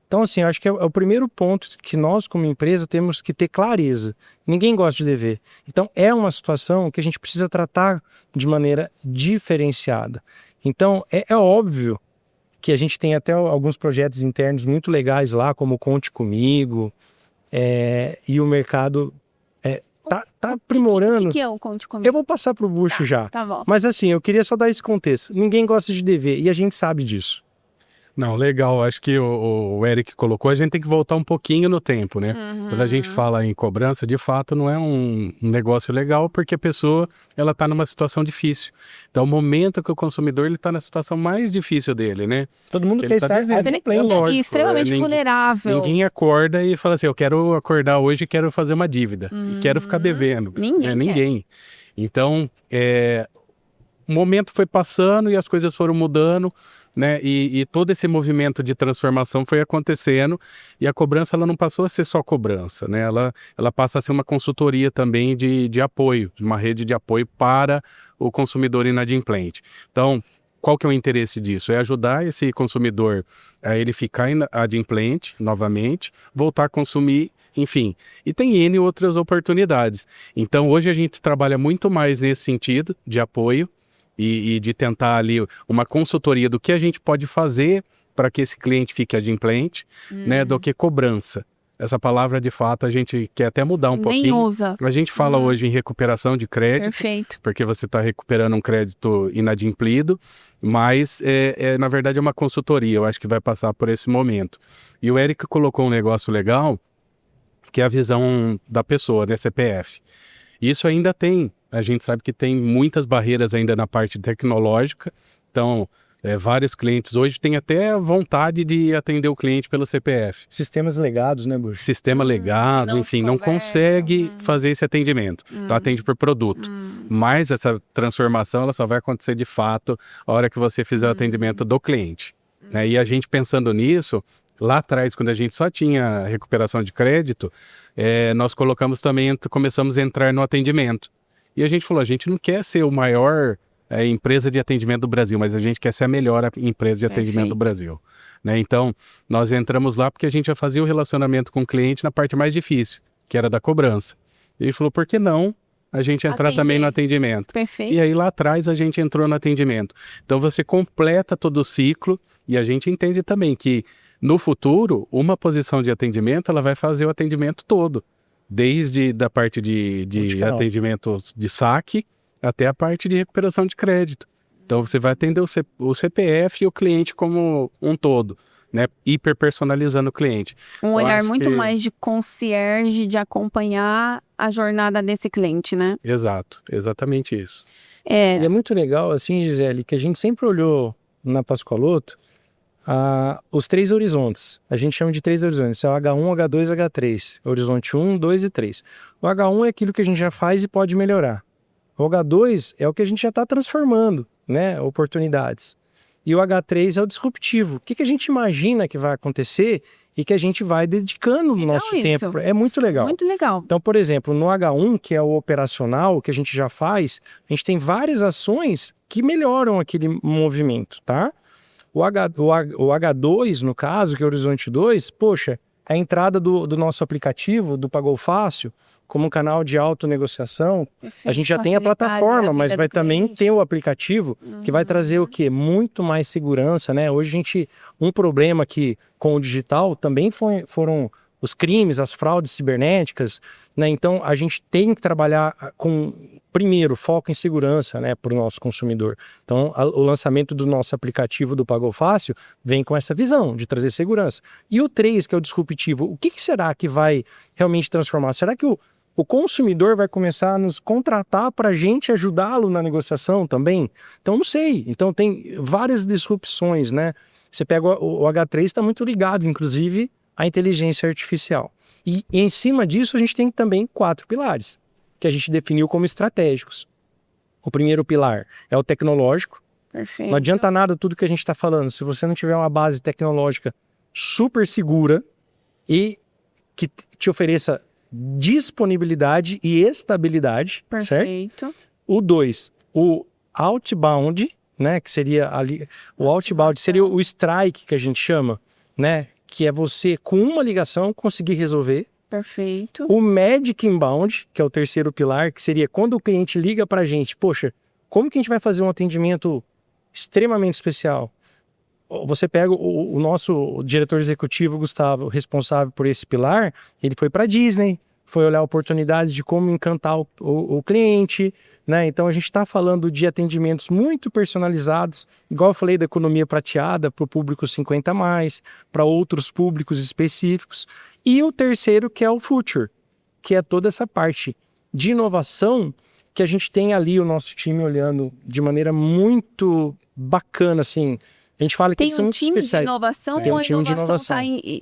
[SPEAKER 2] Então, assim, eu acho que é o primeiro ponto que nós, como empresa, temos que ter clareza. Ninguém gosta de dever. Então, é uma situação que a gente precisa tratar de maneira diferenciada. Então, é óbvio que a gente tem até alguns projetos internos muito legais lá, como Conte Comigo, e o mercado tá aprimorando.
[SPEAKER 1] O que é o Conte Comigo?
[SPEAKER 2] Eu vou passar para o Bucho já.
[SPEAKER 1] Tá bom.
[SPEAKER 2] Mas assim, eu queria só dar esse contexto. Ninguém gosta de dever e a gente sabe disso.
[SPEAKER 3] Não, legal. Acho que o Eric colocou, a gente tem que voltar um pouquinho no tempo, né? Quando a gente fala em cobrança, de fato, não é um negócio legal, porque a pessoa, ela tá numa situação difícil. Então, o momento que o consumidor, ele tá na situação mais difícil dele, né?
[SPEAKER 2] Todo mundo quer estar
[SPEAKER 1] e extremamente vulnerável.
[SPEAKER 3] Ninguém acorda e fala assim, eu quero acordar hoje e quero fazer uma dívida. E quero ficar devendo. Ninguém. Então, o momento foi passando e as coisas foram mudando, né? E todo esse movimento de transformação foi acontecendo, e a cobrança, ela não passou a ser só cobrança, né? Ela passa a ser uma consultoria também de apoio, de uma rede de apoio para o consumidor inadimplente. Então, qual que é o interesse disso? É ajudar esse consumidor a ele ficar inadimplente novamente, voltar a consumir, enfim. E tem N outras oportunidades. Então, hoje a gente trabalha muito mais nesse sentido de apoio, e de tentar ali uma consultoria do que a gente pode fazer para que esse cliente fique adimplente, né, do que cobrança. Essa palavra, de fato, a gente quer até mudar um pouquinho.
[SPEAKER 1] Nem usa.
[SPEAKER 3] A gente fala hoje em recuperação de crédito.
[SPEAKER 1] Perfeito.
[SPEAKER 3] Porque você está recuperando um crédito inadimplido, mas na verdade é uma consultoria, eu acho que vai passar por esse momento. E o Eric colocou um negócio legal, que é a visão da pessoa, né, CPF. Isso ainda a gente sabe que tem muitas barreiras ainda na parte tecnológica, então vários clientes hoje têm até vontade de atender o cliente pelo CPF.
[SPEAKER 2] Sistemas legados, né, Burcho?
[SPEAKER 3] Sistema legado, enfim, não consegue fazer esse atendimento, então atende por produto. Mas essa transformação, ela só vai acontecer de fato a hora que você fizer o atendimento do cliente, né? E a gente pensando nisso, lá atrás, quando a gente só tinha recuperação de crédito, nós começamos a entrar no atendimento. E a gente falou, a gente não quer ser o maior empresa de atendimento do Brasil, mas a gente quer ser a melhor empresa de atendimento do Brasil, né? Então, nós entramos lá porque a gente já fazia o relacionamento com o cliente na parte mais difícil, que era da cobrança. E ele falou, por que não a gente entrar também no atendimento?
[SPEAKER 1] Perfeito.
[SPEAKER 3] E aí lá atrás a gente entrou no atendimento. Então você completa todo o ciclo, e a gente entende também que no futuro, uma posição de atendimento, ela vai fazer o atendimento todo. Desde da parte de atendimento de saque até a parte de recuperação de crédito. Então você vai atender o CPF e o cliente como um todo, né? Hiper personalizando o cliente.
[SPEAKER 1] Um olhar muito mais de concierge, de acompanhar a jornada desse cliente, né?
[SPEAKER 3] Exato, exatamente isso.
[SPEAKER 2] E é muito legal, assim, Gisele, que a gente sempre olhou na Pascoaloto os 3 horizontes. A gente chama de 3 horizontes. É o H1, H2 e H3. Horizonte 1, 2 e 3. O H1 é aquilo que a gente já faz e pode melhorar. O H2 é o que a gente já está transformando, né? Oportunidades. E o H3 é o disruptivo. O que a gente imagina que vai acontecer e que a gente vai dedicando no nosso tempo. É muito legal.
[SPEAKER 1] Muito legal.
[SPEAKER 2] Então, por exemplo, no H1, que é o operacional, que a gente já faz, a gente tem várias ações que melhoram aquele movimento, tá? O H2, no caso, que é o Horizonte 2, poxa, a entrada do nosso aplicativo, do Pagou Fácil, como um canal de autonegociação, a gente já tem a
[SPEAKER 1] Facilitar
[SPEAKER 2] plataforma,
[SPEAKER 1] a
[SPEAKER 2] mas
[SPEAKER 1] vida
[SPEAKER 2] vai
[SPEAKER 1] do
[SPEAKER 2] também
[SPEAKER 1] cliente.
[SPEAKER 2] ter o aplicativo que vai trazer o quê? Muito mais segurança, né? Hoje um problema que com o digital também foram os crimes, as fraudes cibernéticas, né? Então a gente tem que trabalhar com, primeiro, foco em segurança, né, para o nosso consumidor. Então o lançamento do nosso aplicativo do Pagou Fácil vem com essa visão de trazer segurança. E o 3, que é o disruptivo, o que será que vai realmente transformar? Será que o consumidor vai começar a nos contratar para a gente ajudá-lo na negociação também? Então não sei. Então tem várias disrupções, né? Você pega o H3, está muito ligado, inclusive, à inteligência artificial. E em cima disso a gente tem também 4 pilares, que a gente definiu como estratégicos. O primeiro pilar é o tecnológico.
[SPEAKER 1] Perfeito.
[SPEAKER 2] Não adianta nada tudo que a gente está falando, se você não tiver uma base tecnológica super segura e que te ofereça disponibilidade e estabilidade, certo?
[SPEAKER 1] Perfeito.
[SPEAKER 2] O 2, o outbound, né, que seria ali, o outbound seria o strike que a gente chama, né, que é você com uma ligação conseguir resolver.
[SPEAKER 1] Perfeito.
[SPEAKER 2] O Magic Inbound, que é o terceiro pilar, que seria quando o cliente liga pra gente, poxa, como que a gente vai fazer um atendimento extremamente especial? Você pega o nosso diretor executivo, Gustavo, responsável por esse pilar, ele foi para Disney, foi olhar oportunidades de como encantar o cliente, né? Então a gente está falando de atendimentos muito personalizados, igual eu falei da economia prateada para o público 50+, para outros públicos específicos. E o terceiro, que é o Future, que é toda essa parte de inovação que a gente tem ali o nosso time olhando de maneira muito bacana, assim. A gente fala que
[SPEAKER 1] Tem
[SPEAKER 2] são
[SPEAKER 1] um
[SPEAKER 2] muito
[SPEAKER 1] time de
[SPEAKER 2] especiais.
[SPEAKER 1] inovação
[SPEAKER 2] Tem
[SPEAKER 1] ou
[SPEAKER 2] um
[SPEAKER 1] a
[SPEAKER 2] time de
[SPEAKER 1] inovação
[SPEAKER 2] inovação.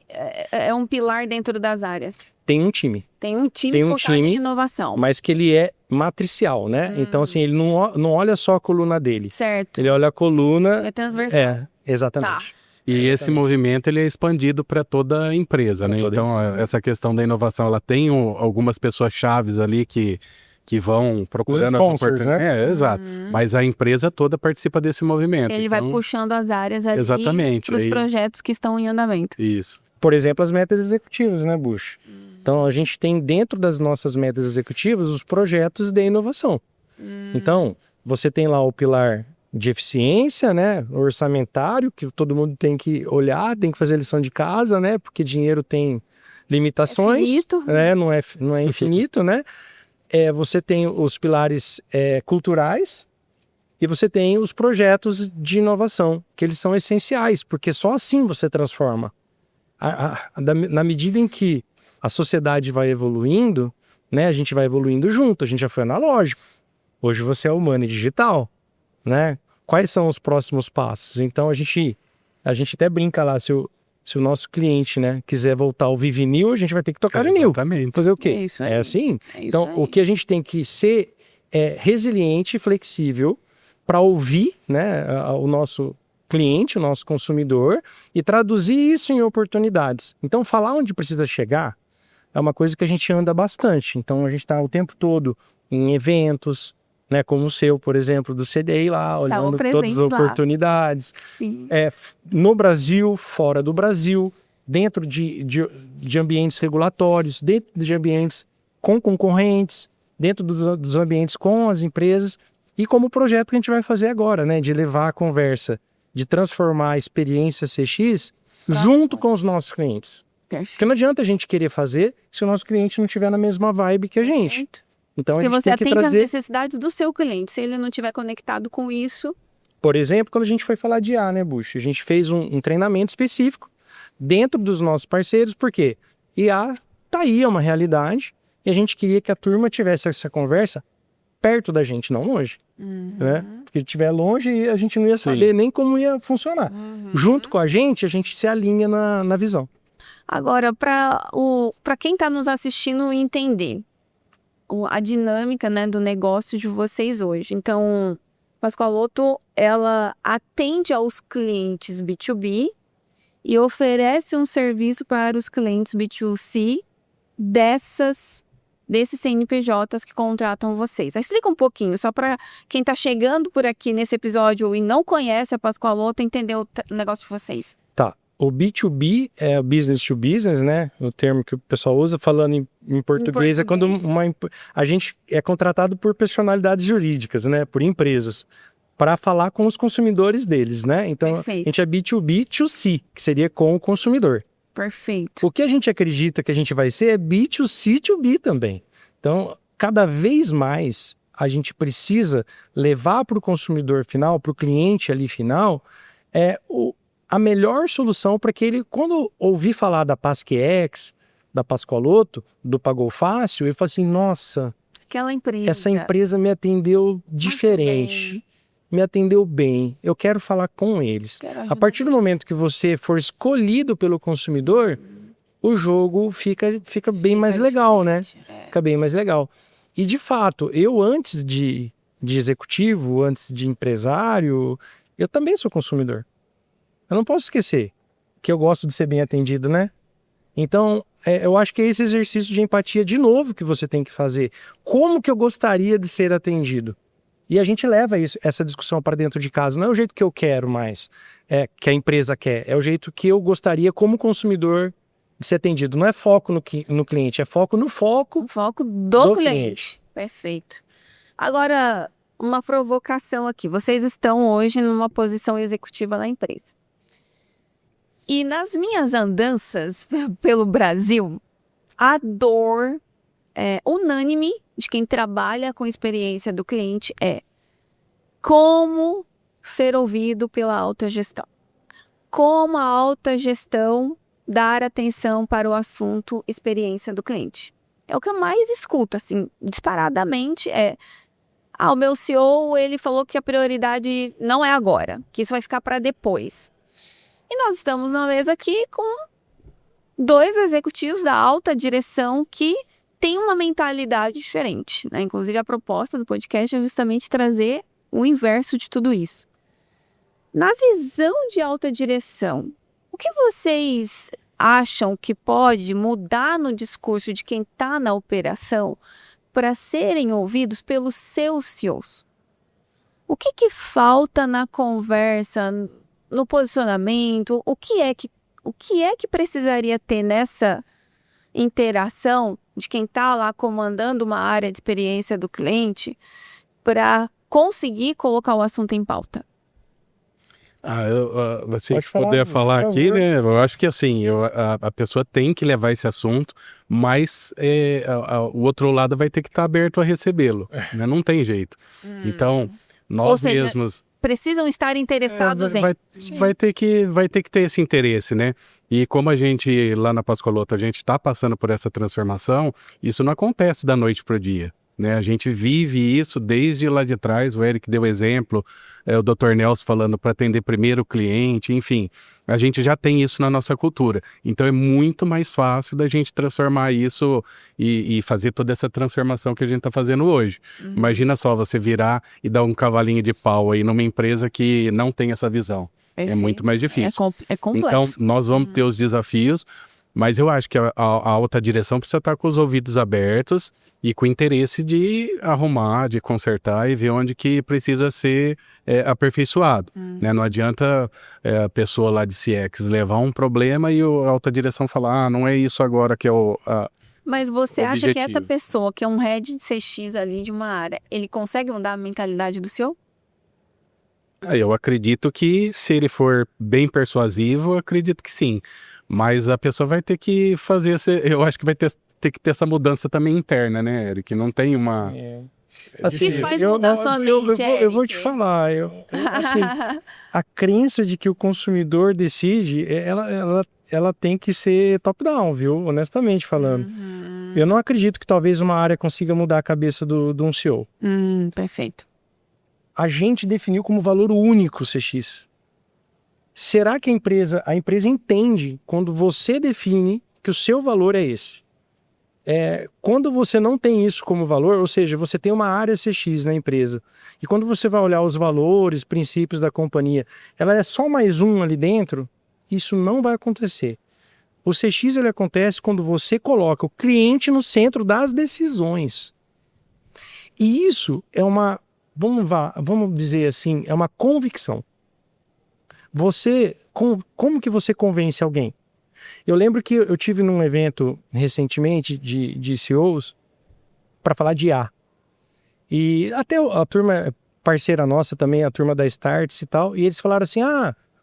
[SPEAKER 1] é um pilar dentro das áreas?
[SPEAKER 2] Tem um time,
[SPEAKER 1] Tem um time
[SPEAKER 2] Tem um
[SPEAKER 1] focado
[SPEAKER 2] time,
[SPEAKER 1] em inovação.
[SPEAKER 2] mas que ele é matricial, né? Então, assim, ele não olha só a coluna dele.
[SPEAKER 1] Certo.
[SPEAKER 2] Ele olha a coluna...
[SPEAKER 1] É transversal.
[SPEAKER 2] É, exatamente.
[SPEAKER 3] E esse movimento ele é expandido para toda a empresa, né?
[SPEAKER 2] toda
[SPEAKER 3] Então, essa questão da inovação, ela tem algumas pessoas chaves ali que vão procurando as
[SPEAKER 2] sponsors,
[SPEAKER 3] oportunidades.
[SPEAKER 2] né?
[SPEAKER 3] Exato. Mas a empresa toda participa desse movimento.
[SPEAKER 1] Ele vai
[SPEAKER 3] Então,
[SPEAKER 1] puxando as áreas ali
[SPEAKER 3] Exatamente,
[SPEAKER 1] para os
[SPEAKER 3] aí-
[SPEAKER 1] projetos que estão em andamento.
[SPEAKER 3] Isso.
[SPEAKER 2] Por exemplo, as metas executivas, né, Bush? Então, a gente tem dentro das nossas metas executivas os projetos de inovação. Então, você tem lá o pilar de eficiência, né, orçamentário, que todo mundo tem que olhar, tem que fazer a lição de casa, né, porque dinheiro tem limitações,
[SPEAKER 1] finito.
[SPEAKER 2] né, não é infinito, né? Você tem os pilares culturais e você tem os projetos de inovação, que eles são essenciais, porque só assim você transforma. Na medida em que a sociedade vai evoluindo, né, a gente vai evoluindo junto, a gente já foi analógico. Hoje você é humano e digital, né? Quais são os próximos passos? Então a gente até brinca lá, se o nosso cliente, né, quiser voltar ao Vivinil, a gente vai ter que tocar no Nil.
[SPEAKER 3] Exatamente.
[SPEAKER 2] Fazer o quê?
[SPEAKER 1] É isso aí.
[SPEAKER 2] Assim?
[SPEAKER 1] É isso
[SPEAKER 2] Então,
[SPEAKER 1] aí.
[SPEAKER 2] o que a gente tem que ser resiliente e flexível para ouvir, né, o nosso cliente, o nosso consumidor, e traduzir isso em oportunidades. Então, falar onde precisa chegar é uma coisa que a gente anda bastante. Então, a gente está o tempo todo em eventos, né, como o seu, por exemplo, do CDI lá, olhando todas as
[SPEAKER 1] presentes lá.
[SPEAKER 2] oportunidades.
[SPEAKER 1] Sim.
[SPEAKER 2] No Brasil, fora do Brasil, dentro de ambientes regulatórios, dentro de ambientes com concorrentes, dentro dos ambientes com as empresas, e como o projeto que a gente vai fazer agora, né, de levar a conversa, de transformar a experiência CX junto com os nossos clientes.
[SPEAKER 1] Perfeito.
[SPEAKER 2] Porque não adianta a gente querer fazer se o nosso cliente não estiver na mesma vibe que a gente.
[SPEAKER 1] Perfeito.
[SPEAKER 2] Então a
[SPEAKER 1] Porque
[SPEAKER 2] gente
[SPEAKER 1] você
[SPEAKER 2] tem que
[SPEAKER 1] atende às
[SPEAKER 2] trazer,
[SPEAKER 1] necessidades do seu cliente. Se ele não estiver conectado com isso,
[SPEAKER 2] por exemplo, quando a gente foi falar de IA, né, Bush? A gente fez um treinamento específico dentro dos nossos parceiros, porque IA tá aí, é uma realidade, e a gente queria que a turma tivesse essa conversa perto da gente, não longe. Né? Porque se estiver longe, a gente não ia saber nem como ia funcionar. Junto com a gente se alinha na visão.
[SPEAKER 1] agora, para quem está nos assistindo entender a dinâmica, né, do negócio de vocês hoje. Então, Pascoaloto, ela atende aos clientes B2B e oferece um serviço para os clientes B2C desses CNPJs que contratam vocês. Explica um pouquinho, só para quem está chegando por aqui nesse episódio e não conhece a Pascoaloto entender o negócio de vocês.
[SPEAKER 2] Tá. O B2B é business to business, né? O termo que o pessoal usa, falando em português, é quando a gente é contratado por personalidades jurídicas, né? Por empresas, para falar com os consumidores deles, né? Então,
[SPEAKER 1] Perfeito.
[SPEAKER 2] a gente é B2B to C, que seria com o consumidor.
[SPEAKER 1] Perfeito.
[SPEAKER 2] O que a gente acredita que a gente vai ser é B2C to B também. Então, cada vez mais, a gente precisa levar para o consumidor final, para o cliente ali final, a melhor solução para que ele, quando ouvir falar da PasqueX, da Pascoaloto, do Pagou Fácil, ele fala assim, nossa,
[SPEAKER 1] Aquela empresa.
[SPEAKER 2] essa empresa me atendeu diferente, me atendeu bem, eu quero falar com eles. A partir do momento que você for escolhido pelo consumidor, o jogo fica bem mais legal, né? Fica bem mais legal. E de fato, eu antes de executivo, antes de empresário, eu também sou consumidor. Eu não posso esquecer que eu gosto de ser bem atendido, né? Então, eu acho que é esse exercício de empatia de novo que você tem que fazer. Como que eu gostaria de ser atendido? E a gente leva essa discussão para dentro de casa. Não é o jeito que eu quero mais, que a empresa quer. É o jeito que eu gostaria como consumidor de ser atendido. Não é foco no cliente, é foco no foco.
[SPEAKER 1] O foco do cliente. Perfeito. Agora, uma provocação aqui. Vocês estão hoje numa posição executiva na empresa. E nas minhas andanças pelo Brasil, a dor unânime de quem trabalha com experiência do cliente é como ser ouvido pela alta gestão. Como a alta gestão dar atenção para o assunto experiência do cliente. É o que eu mais escuto, assim, disparadamente o meu CEO, ele falou que a prioridade não é agora, que isso vai ficar para depois. E nós estamos na mesa aqui com 2 executivos da alta direção que têm uma mentalidade diferente, né? Inclusive, a proposta do podcast é justamente trazer o inverso de tudo isso. Na visão de alta direção, o que vocês acham que pode mudar no discurso de quem está na operação para serem ouvidos pelos seus CEOs? O que falta na conversa, no posicionamento? O que é que precisaria ter nessa interação de quem está lá comandando uma área de experiência do cliente para conseguir colocar o assunto em pauta?
[SPEAKER 3] Você poder falar aqui, né? Eu acho que assim, a pessoa tem que levar esse assunto, mas o outro lado vai ter que estar aberto a recebê-lo, né? Não tem jeito. Então, nós mesmos
[SPEAKER 1] precisam estar interessados em...
[SPEAKER 3] Vai ter que ter esse interesse, né? E como a gente, lá na Pascoaloto, a gente está passando por essa transformação, isso não acontece da noite para o dia, né? A gente vive isso desde lá de trás, o Eric deu exemplo, o Dr. Nelson falando para atender primeiro o cliente, enfim, a gente já tem isso na nossa cultura. Então é muito mais fácil da gente transformar isso e fazer toda essa transformação que a gente está fazendo hoje. Imagina só você virar e dar um cavalinho de pau aí numa empresa que não tem essa visão. É muito mais difícil.
[SPEAKER 1] É complexo.
[SPEAKER 3] Então nós vamos ter os desafios, mas eu acho que a alta direção precisa estar com os ouvidos abertos e com interesse de arrumar, de consertar e ver onde que precisa ser aperfeiçoado. Né? Não adianta a pessoa lá de CX levar um problema e a alta direção falar, não é isso agora que é o
[SPEAKER 1] Mas você acha
[SPEAKER 3] objetivo.
[SPEAKER 1] que essa pessoa, que é um head de CX ali de uma área, ele consegue mudar a mentalidade do CEO?
[SPEAKER 3] Eu acredito que se ele for bem persuasivo, eu acredito que sim. Mas a pessoa vai ter que fazer eu acho que vai ter que ter essa mudança também interna, né, Eric? Não tem uma...
[SPEAKER 1] O que faz mudar sua mente,
[SPEAKER 2] eu vou te falar, assim, a crença de que o consumidor decide, ela tem que ser top-down, viu? Honestamente falando. Eu não acredito que talvez uma área consiga mudar a cabeça de um CEO.
[SPEAKER 1] Perfeito.
[SPEAKER 2] A gente definiu como valor único o CX. Será que a empresa entende quando você define que o seu valor é esse? Quando você não tem isso como valor, ou seja, você tem uma área CX na empresa, e quando você vai olhar os valores, princípios da companhia, ela é só mais um ali dentro, isso não vai acontecer. O CX ele acontece quando você coloca o cliente no centro das decisões. E isso é vamos dizer assim, é uma convicção. Você, como que você convence alguém? Eu lembro que eu tive num evento recentemente de CEOs para falar de IA. E até a turma parceira nossa também, a turma da Starts e tal, e eles falaram assim,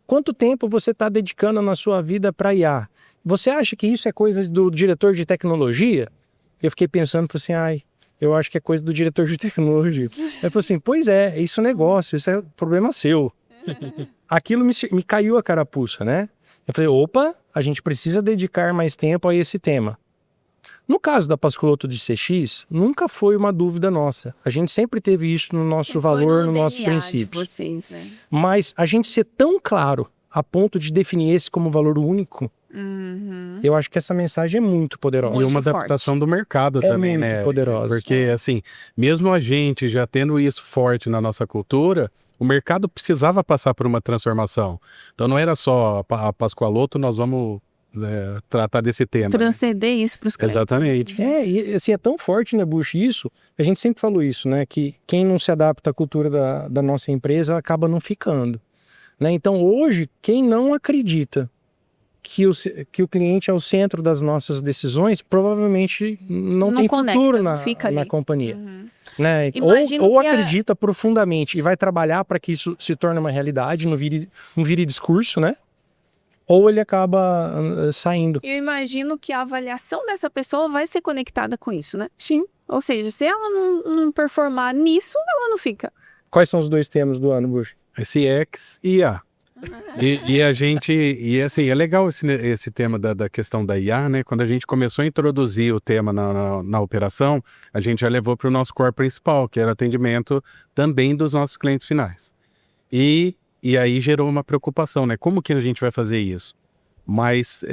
[SPEAKER 2] quanto tempo você está dedicando na sua vida para IA? Você acha que isso é coisa do diretor de tecnologia? Eu fiquei pensando, falei assim, eu acho que é coisa do diretor de tecnologia. Eu falei assim, pois é isso é negócio, isso é problema seu. Aquilo me caiu a carapuça, né? Eu falei, opa, a gente precisa dedicar mais tempo a esse tema. No caso da Pascoloto de CX, nunca foi uma dúvida nossa. A gente sempre teve isso no nosso valor, no nosso princípio.
[SPEAKER 1] Né?
[SPEAKER 2] Mas a gente ser tão claro a ponto de definir esse como valor único, eu acho que essa mensagem é muito poderosa.
[SPEAKER 3] E uma adaptação do mercado também,
[SPEAKER 2] muito poderosa.
[SPEAKER 3] Porque, assim, mesmo a gente já tendo isso forte na nossa cultura, o mercado precisava passar por uma transformação. Então não era só a Pascoaloto, nós vamos tratar desse tema.
[SPEAKER 1] Transcender isso para os clientes.
[SPEAKER 3] Exatamente.
[SPEAKER 2] E assim, é tão forte, né, Bush, isso, a gente sempre falou isso, né, que quem não se adapta à cultura da nossa empresa acaba não ficando. Né? Então hoje, quem não acredita que o cliente é o centro das nossas decisões, provavelmente não tem
[SPEAKER 1] conecta,
[SPEAKER 2] futuro
[SPEAKER 1] fica
[SPEAKER 2] na companhia. Né? Ou acredita profundamente e vai trabalhar para que isso se torne uma realidade, não vire discurso, né? Ou ele acaba saindo.
[SPEAKER 1] Eu imagino que a avaliação dessa pessoa vai ser conectada com isso, né?
[SPEAKER 2] Sim.
[SPEAKER 1] Ou seja, se ela não performar nisso, ela não fica.
[SPEAKER 2] Quais são os 2 temas do ano, Bush?
[SPEAKER 3] CX e IA. E assim, é legal esse tema da questão da IA, né? Quando a gente começou a introduzir o tema na operação, a gente já levou para o nosso core principal, que era atendimento também dos nossos clientes finais. E aí gerou uma preocupação, né? Como que a gente vai fazer isso? Mas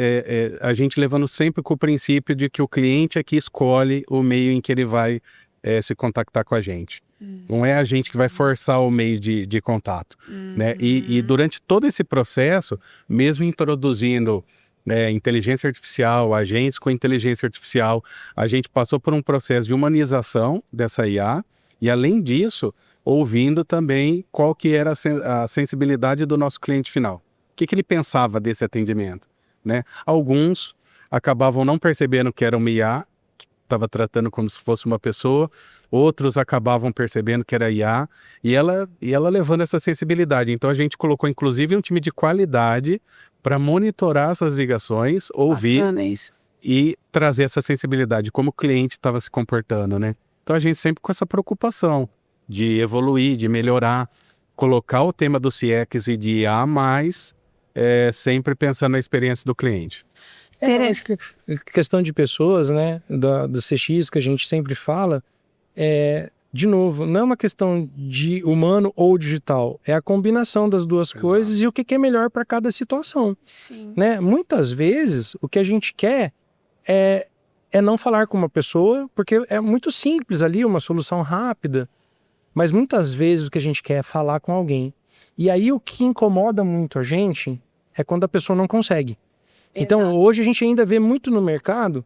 [SPEAKER 3] a gente levando sempre com o princípio de que o cliente é que escolhe o meio em que ele vai se contactar com a gente. Não é a gente que vai forçar o meio de contato. Né? E durante todo esse processo, mesmo introduzindo inteligência artificial, agentes com inteligência artificial, a gente passou por um processo de humanização dessa IA e, além disso, ouvindo também qual que era a sensibilidade do nosso cliente final. O que ele pensava desse atendimento? Né? Alguns acabavam não percebendo que era uma IA, estava tratando como se fosse uma pessoa, outros acabavam percebendo que era IA, e ela levando essa sensibilidade. Então a gente colocou inclusive um time de qualidade para monitorar essas ligações, ouvir e trazer essa sensibilidade, como o cliente estava se comportando, né? Então a gente sempre com essa preocupação de evoluir, de melhorar, colocar o tema do CX e de IA, mas sempre pensando na experiência do cliente.
[SPEAKER 2] Eu acho que questão de pessoas, né, do CX que a gente sempre fala, de novo, não é uma questão de humano ou digital, é a combinação das duas coisas e o que é melhor para cada situação. Né? Muitas vezes o que a gente quer é não falar com uma pessoa, porque é muito simples ali, uma solução rápida, mas muitas vezes o que a gente quer é falar com alguém. E aí o que incomoda muito a gente é quando a pessoa não consegue. Então, hoje a gente ainda vê muito no mercado,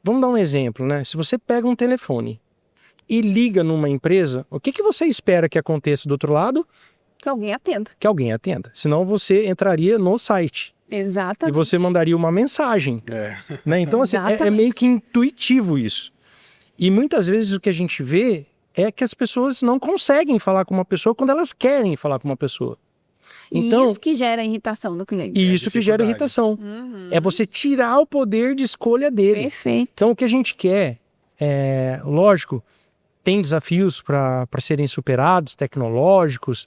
[SPEAKER 2] vamos dar um exemplo, né? Se você pega um telefone e liga numa empresa, o que você espera que aconteça do outro lado?
[SPEAKER 1] Que alguém atenda.
[SPEAKER 2] Que alguém atenda. Senão você entraria no site.
[SPEAKER 1] Exatamente.
[SPEAKER 2] E você mandaria uma mensagem. Né? Então, assim, é meio que intuitivo isso. E muitas vezes o que a gente vê é que as pessoas não conseguem falar com uma pessoa quando elas querem falar com uma pessoa. Então,
[SPEAKER 1] isso que gera irritação no cliente.
[SPEAKER 2] Isso que gera irritação. É você tirar o poder de escolha dele.
[SPEAKER 1] Perfeito.
[SPEAKER 2] Então, o que a gente quer, lógico, tem desafios para serem superados, tecnológicos.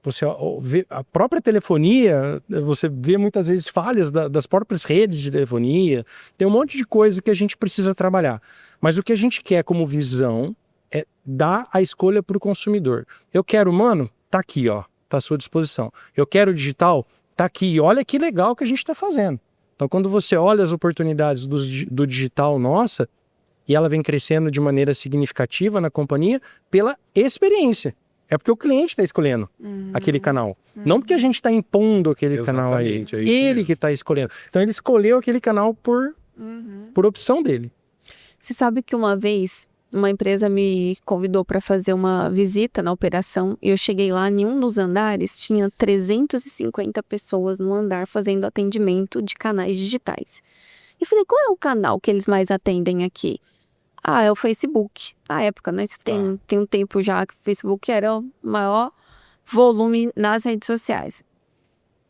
[SPEAKER 2] Você vê a própria telefonia, você vê muitas vezes falhas das próprias redes de telefonia. Tem um monte de coisa que a gente precisa trabalhar. Mas o que a gente quer como visão é dar a escolha para o consumidor. Eu quero humano? Tá aqui, ó. Está à sua disposição. Eu quero digital? Está aqui. Olha que legal que a gente está fazendo. Então, quando você olha as oportunidades do digital nossa, e ela vem crescendo de maneira significativa na companhia, pela experiência. É porque o cliente está escolhendo aquele canal. Não porque a gente está impondo aquele canal a ele. Ele que está escolhendo. Então, ele escolheu aquele canal por opção dele.
[SPEAKER 1] Você sabe que uma vez uma empresa me convidou para fazer uma visita na operação e eu cheguei lá, em um dos andares tinha 350 pessoas no andar fazendo atendimento de canais digitais. E falei, qual é o canal que eles mais atendem aqui? Ah, é o Facebook. Na época, né? Tem um tempo já que o Facebook era o maior volume nas redes sociais.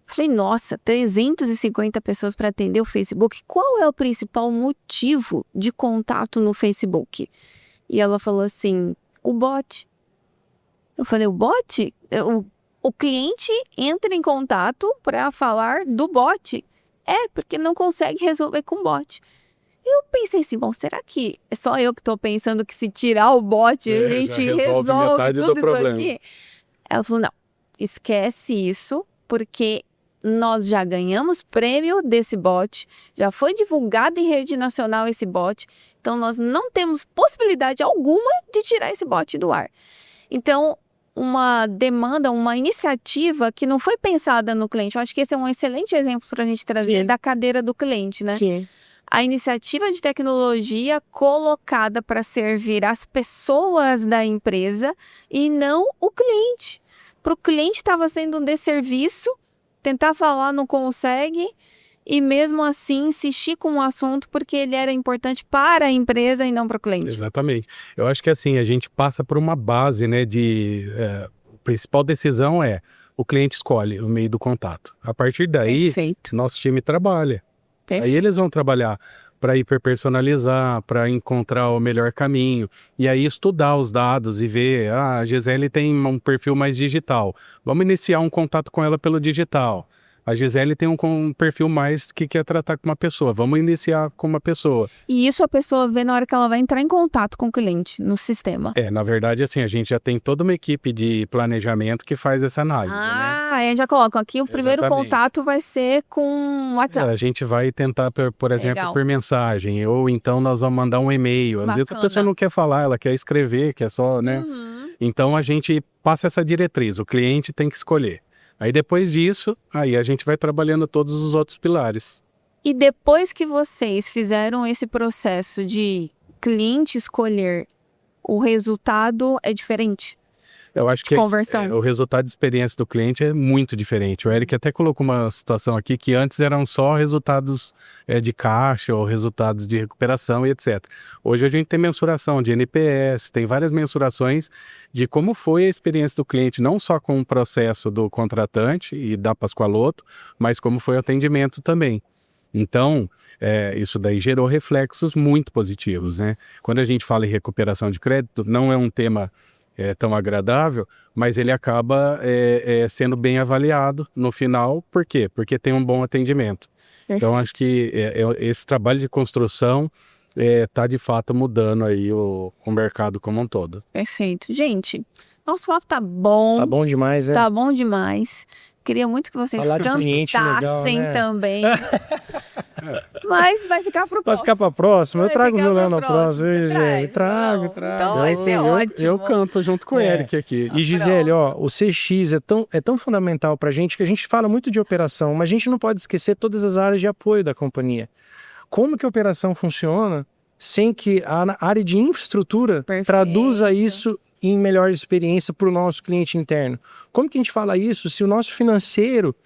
[SPEAKER 1] Falei, nossa, 350 pessoas para atender o Facebook. Qual é o principal motivo de contato no Facebook? E ela falou assim, o bot. Eu falei, o bot? O cliente entra em contato para falar do bot. É, porque não consegue resolver com o bot. Eu pensei assim, bom, será que é só eu que estou pensando que se tirar o bot a gente resolve tudo isso aqui? Ela falou, não, esquece isso, porque nós já ganhamos prêmio desse bot, já foi divulgado em rede nacional esse bot, então nós não temos possibilidade alguma de tirar esse bot do ar. Então, uma demanda, uma iniciativa que não foi pensada no cliente, eu acho que esse é um excelente exemplo para a gente trazer. Sim. Da cadeira do cliente, né?
[SPEAKER 2] Sim.
[SPEAKER 1] A iniciativa de tecnologia colocada para servir as pessoas da empresa e não o cliente. Para o cliente estava sendo um desserviço, tentar falar não consegue e mesmo assim insistir com o assunto porque ele era importante para a empresa e não para o cliente.
[SPEAKER 3] Exatamente. Eu acho que assim, a gente passa por uma base, né, a principal decisão é o cliente escolhe o meio do contato. A partir daí,
[SPEAKER 1] Perfeito.
[SPEAKER 3] Nosso time trabalha.
[SPEAKER 1] Perfeito.
[SPEAKER 3] Aí eles vão trabalhar para hiperpersonalizar, para encontrar o melhor caminho. E aí estudar os dados e ver, a Gisele tem um perfil mais digital. Vamos iniciar um contato com ela pelo digital. A Gisele tem um perfil mais que quer tratar com uma pessoa. Vamos iniciar com uma pessoa.
[SPEAKER 1] E isso a pessoa vê na hora que ela vai entrar em contato com o cliente no sistema.
[SPEAKER 3] Na verdade, assim, a gente já tem toda uma equipe de planejamento que faz essa análise, né?
[SPEAKER 1] Aí já colocam aqui, o primeiro
[SPEAKER 3] Exatamente.
[SPEAKER 1] contato vai ser com o WhatsApp.
[SPEAKER 3] A gente vai tentar, por exemplo,
[SPEAKER 1] Legal.
[SPEAKER 3] por mensagem, ou então nós vamos mandar um e-mail. Às vezes a pessoa não quer falar, ela quer escrever, quer só, né? Então a gente passa essa diretriz, o cliente tem que escolher. Aí depois disso, aí a gente vai trabalhando todos os outros pilares.
[SPEAKER 1] E depois que vocês fizeram esse processo de cliente escolher, o resultado é diferente?
[SPEAKER 3] Eu acho que o resultado de experiência do cliente é muito diferente. O Eric até colocou uma situação aqui que antes eram só resultados de caixa ou resultados de recuperação e etc. Hoje a gente tem mensuração de NPS, tem várias mensurações de como foi a experiência do cliente, não só com o processo do contratante e da Pascoaloto, mas como foi o atendimento também. Então, isso daí gerou reflexos muito positivos, né? Quando a gente fala em recuperação de crédito, não é um tema tão agradável, mas ele acaba sendo bem avaliado no final. Por quê? Porque tem um bom atendimento. Perfeito. Então, acho que esse trabalho de construção está, de fato, mudando aí o mercado como um todo.
[SPEAKER 1] Perfeito. Gente, nosso papo tá bom.
[SPEAKER 2] Tá bom demais, né?
[SPEAKER 1] Tá bom demais. Queria muito que vocês cantassem né? também. Mas vai ficar pro próximo.
[SPEAKER 2] Vai ficar pra próxima? Eu trago o violão na próxima. Trago.
[SPEAKER 1] Então vai ser ótimo.
[SPEAKER 3] Eu canto junto com o Eric aqui.
[SPEAKER 2] E Gisele, o CX é tão fundamental pra gente que a gente fala muito de operação, mas a gente não pode esquecer todas as áreas de apoio da companhia. Como que a operação funciona sem que a área de infraestrutura traduza isso em melhor experiência para o nosso cliente interno? Como que a gente fala isso se o nosso financeiro,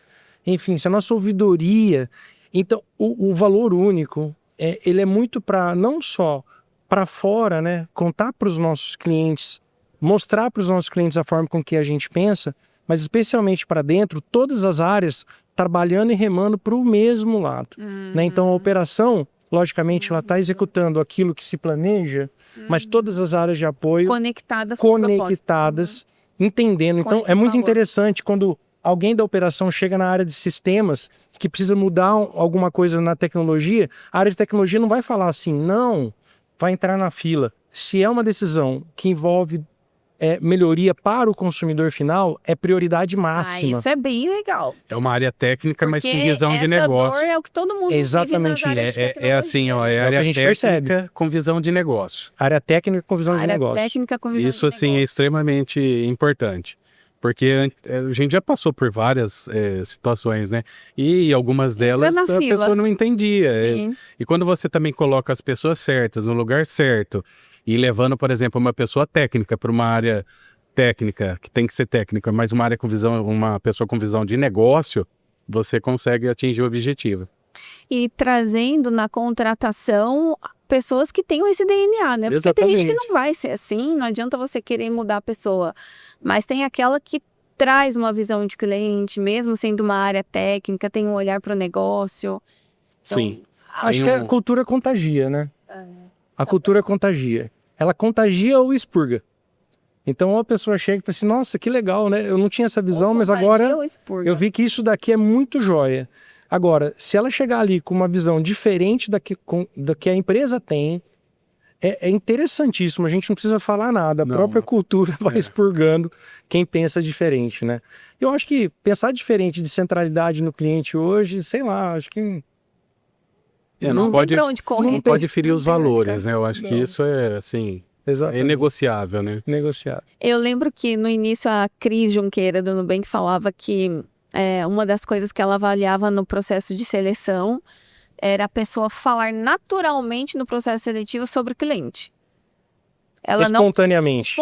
[SPEAKER 2] enfim, se a nossa ouvidoria... Então, o valor único, ele é muito para não só para fora, né, contar para os nossos clientes, mostrar para os nossos clientes a forma com que a gente pensa, mas especialmente para dentro, todas as áreas trabalhando e remando para o mesmo lado. Né? Então, a operação, logicamente, ela está executando aquilo que se planeja, mas todas as áreas de apoio
[SPEAKER 1] conectadas,
[SPEAKER 2] entendendo. Então, é muito interessante quando alguém da operação chega na área de sistemas que precisa mudar alguma coisa na tecnologia, a área de tecnologia não vai falar assim, não, vai entrar na fila. Se é uma decisão que envolve melhoria para o consumidor final, é prioridade máxima.
[SPEAKER 1] Isso é bem legal.
[SPEAKER 3] É uma área técnica, mas com visão de negócio.
[SPEAKER 1] Dor é o que todo mundo
[SPEAKER 2] exatamente
[SPEAKER 1] vive nas áreas
[SPEAKER 3] é assim, é a área técnica com visão de negócio.
[SPEAKER 2] Área técnica com visão de negócio.
[SPEAKER 1] Técnica com visão
[SPEAKER 3] Isso,
[SPEAKER 1] de
[SPEAKER 3] assim,
[SPEAKER 1] negócio.
[SPEAKER 3] é extremamente importante. Porque a gente já passou por várias situações, né? E algumas delas
[SPEAKER 1] na
[SPEAKER 3] a
[SPEAKER 1] fila.
[SPEAKER 3] pessoa não entendia.
[SPEAKER 1] Sim.
[SPEAKER 3] E quando você também coloca as pessoas certas no lugar certo e levando, por exemplo, uma pessoa técnica para uma área técnica, que tem que ser técnica, mas uma área com visão, uma pessoa com visão de negócio, você consegue atingir o objetivo.
[SPEAKER 1] E trazendo na contratação pessoas que tenham esse DNA, né? Porque tem gente que não vai ser assim, não adianta você querer mudar a pessoa. Mas tem aquela que traz uma visão de cliente, mesmo sendo uma área técnica, tem um olhar para o negócio. Então,
[SPEAKER 3] Sim.
[SPEAKER 2] Acho que a cultura contagia, né? A cultura contagia. Ela contagia ou expurga. Então a pessoa chega e fala assim, nossa, que legal, né? Eu não tinha essa visão, mas agora eu vi que isso daqui é muito joia. Agora, se ela chegar ali com uma visão diferente da que a empresa tem, é interessantíssimo. A gente não precisa falar nada. A própria cultura vai expurgando quem pensa diferente, né? Eu acho que pensar diferente de centralidade no cliente hoje, sei lá, acho que...
[SPEAKER 1] não
[SPEAKER 3] pode,
[SPEAKER 1] tem pra onde correr.
[SPEAKER 3] não pode ferir os valores, né? Eu acho que isso é, assim, é negociável, né?
[SPEAKER 2] Negociável.
[SPEAKER 1] Eu lembro que no início a Cris Junqueira do Nubank falava que uma das coisas que ela avaliava no processo de seleção era a pessoa falar naturalmente no processo seletivo sobre o cliente.
[SPEAKER 2] Espontaneamente.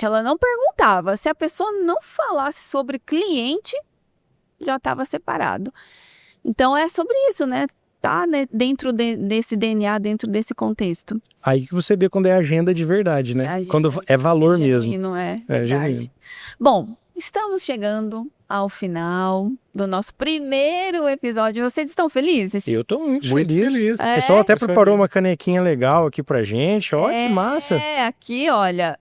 [SPEAKER 1] Ela não perguntava. Se a pessoa não falasse sobre cliente, já estava separado. Então é sobre isso, né? Tá, né? Dentro desse DNA, dentro desse contexto.
[SPEAKER 2] Aí que você vê quando é agenda de verdade, né? Quando é valor mesmo.
[SPEAKER 1] Não é
[SPEAKER 2] verdade.
[SPEAKER 1] Genuíno. Bom, estamos chegando ao final do nosso primeiro episódio. Vocês estão felizes?
[SPEAKER 2] Eu tô muito feliz. O
[SPEAKER 1] É?
[SPEAKER 2] pessoal até preparou uma canequinha legal aqui pra gente. Olha que massa.
[SPEAKER 1] Aqui, olha.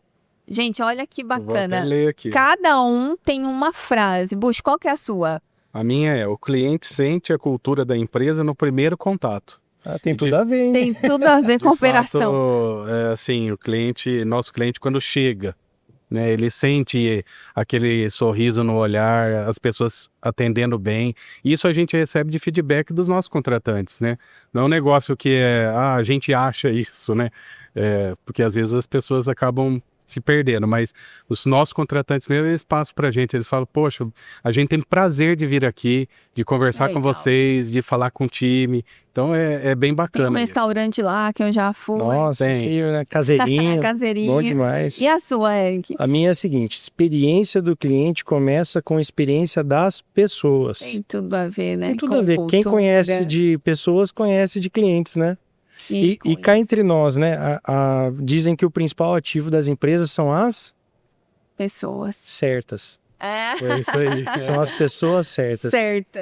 [SPEAKER 1] Gente, olha que bacana.
[SPEAKER 3] Vou até ler aqui.
[SPEAKER 1] Cada um tem uma frase. Bush, qual que é a sua?
[SPEAKER 3] A minha é: o cliente sente a cultura da empresa no primeiro contato.
[SPEAKER 2] Tem tudo a ver, hein?
[SPEAKER 1] Tem tudo a ver com operação.
[SPEAKER 3] Assim, nosso cliente quando chega, né, ele sente aquele sorriso no olhar, as pessoas atendendo bem. Isso a gente recebe de feedback dos nossos contratantes, né? Não é um negócio que a gente acha isso, né? Porque às vezes as pessoas acabam se perdendo, mas os nossos contratantes mesmo, eles passam pra gente, eles falam, poxa, a gente tem prazer de vir aqui, de conversar com vocês, de falar com o time, então é bem bacana.
[SPEAKER 1] Tem um restaurante lá que eu já fui.
[SPEAKER 2] Nossa, incrível, né? Caseirinho, bom demais.
[SPEAKER 1] E a sua, Eric?
[SPEAKER 2] A minha é a seguinte, experiência do cliente começa com a experiência das pessoas.
[SPEAKER 1] Tem tudo a ver, né?
[SPEAKER 2] Tem tudo a ver, quem conhece de pessoas, conhece de clientes, né? E cá entre nós, né? Dizem que o principal ativo das empresas são as
[SPEAKER 1] pessoas
[SPEAKER 2] certas.
[SPEAKER 3] É isso aí.
[SPEAKER 2] São as pessoas certas.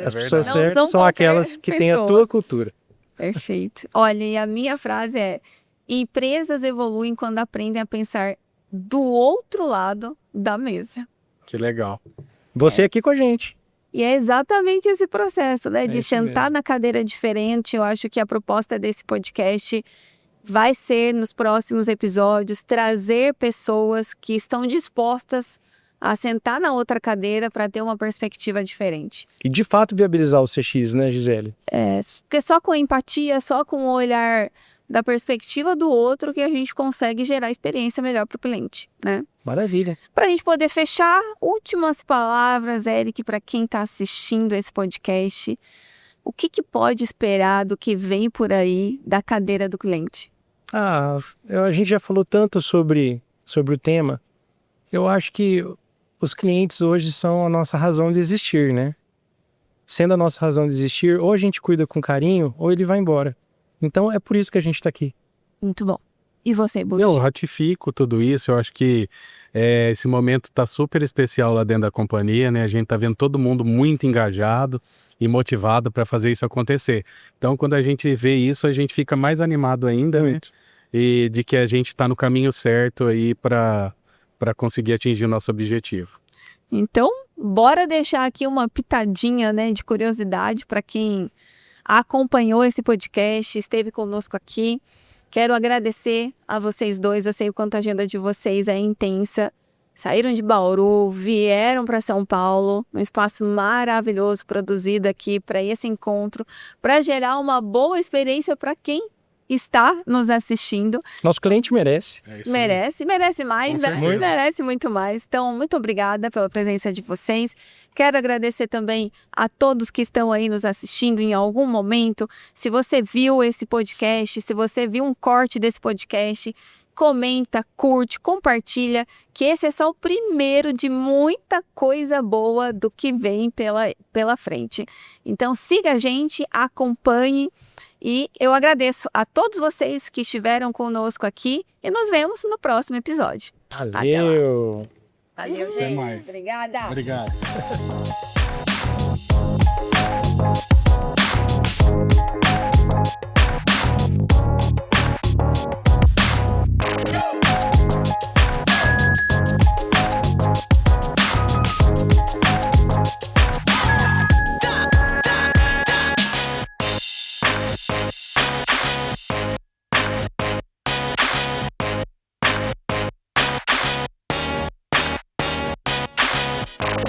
[SPEAKER 1] As
[SPEAKER 2] pessoas certas são aquelas que têm a tua cultura.
[SPEAKER 1] Perfeito. Olha, e a minha frase é: empresas evoluem quando aprendem a pensar do outro lado da mesa.
[SPEAKER 3] Que legal.
[SPEAKER 2] Você aqui com a gente.
[SPEAKER 1] E é exatamente esse processo, né? De sentar
[SPEAKER 2] mesmo.
[SPEAKER 1] na cadeira diferente. Eu acho que a proposta desse podcast vai ser, nos próximos episódios, trazer pessoas que estão dispostas a sentar na outra cadeira para ter uma perspectiva diferente.
[SPEAKER 2] E de fato viabilizar o CX, né, Gisele?
[SPEAKER 1] Porque só com empatia, só com o olhar da perspectiva do outro que a gente consegue gerar experiência melhor para o cliente, né?
[SPEAKER 2] Maravilha.
[SPEAKER 1] Para a gente poder fechar, últimas palavras, Eric, para quem está assistindo esse podcast. O que pode esperar do que vem por aí da cadeira do cliente?
[SPEAKER 2] A gente já falou tanto sobre o tema. Eu acho que os clientes hoje são a nossa razão de existir, né? Sendo a nossa razão de existir, ou a gente cuida com carinho, ou ele vai embora. Então é por isso que a gente está aqui.
[SPEAKER 1] Muito bom. E você, Bush?
[SPEAKER 3] Eu ratifico tudo isso. Eu acho que esse momento está super especial lá dentro da companhia, né? A gente está vendo todo mundo muito engajado e motivado para fazer isso acontecer. Então, quando a gente vê isso, a gente fica mais animado ainda, né? E de que a gente está no caminho certo aí para conseguir atingir o nosso objetivo.
[SPEAKER 1] Então, bora deixar aqui uma pitadinha, né, de curiosidade para quem acompanhou esse podcast, esteve conosco aqui. Quero agradecer a vocês dois. Eu sei o quanto a agenda de vocês é intensa. Saíram de Bauru, vieram para São Paulo, um espaço maravilhoso produzido aqui para esse encontro, para gerar uma boa experiência para quem está nos assistindo.
[SPEAKER 2] Nosso cliente merece.
[SPEAKER 3] É isso aí.
[SPEAKER 1] Merece mais,
[SPEAKER 3] Com
[SPEAKER 1] né?
[SPEAKER 3] certeza.
[SPEAKER 1] Merece muito mais. Então, muito obrigada pela presença de vocês. Quero agradecer também a todos que estão aí nos assistindo em algum momento. Se você viu esse podcast, se você viu um corte desse podcast, comenta, curte, compartilha, que esse é só o primeiro de muita coisa boa do que vem pela frente. Então siga a gente, acompanhe e eu agradeço a todos vocês que estiveram conosco aqui e nos vemos no próximo episódio.
[SPEAKER 2] Valeu!
[SPEAKER 1] Valeu,
[SPEAKER 3] Até
[SPEAKER 1] gente.
[SPEAKER 3] mais.
[SPEAKER 1] Obrigada.
[SPEAKER 3] Obrigado.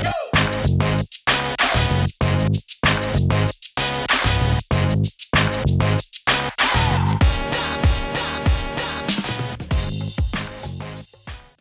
[SPEAKER 4] Go!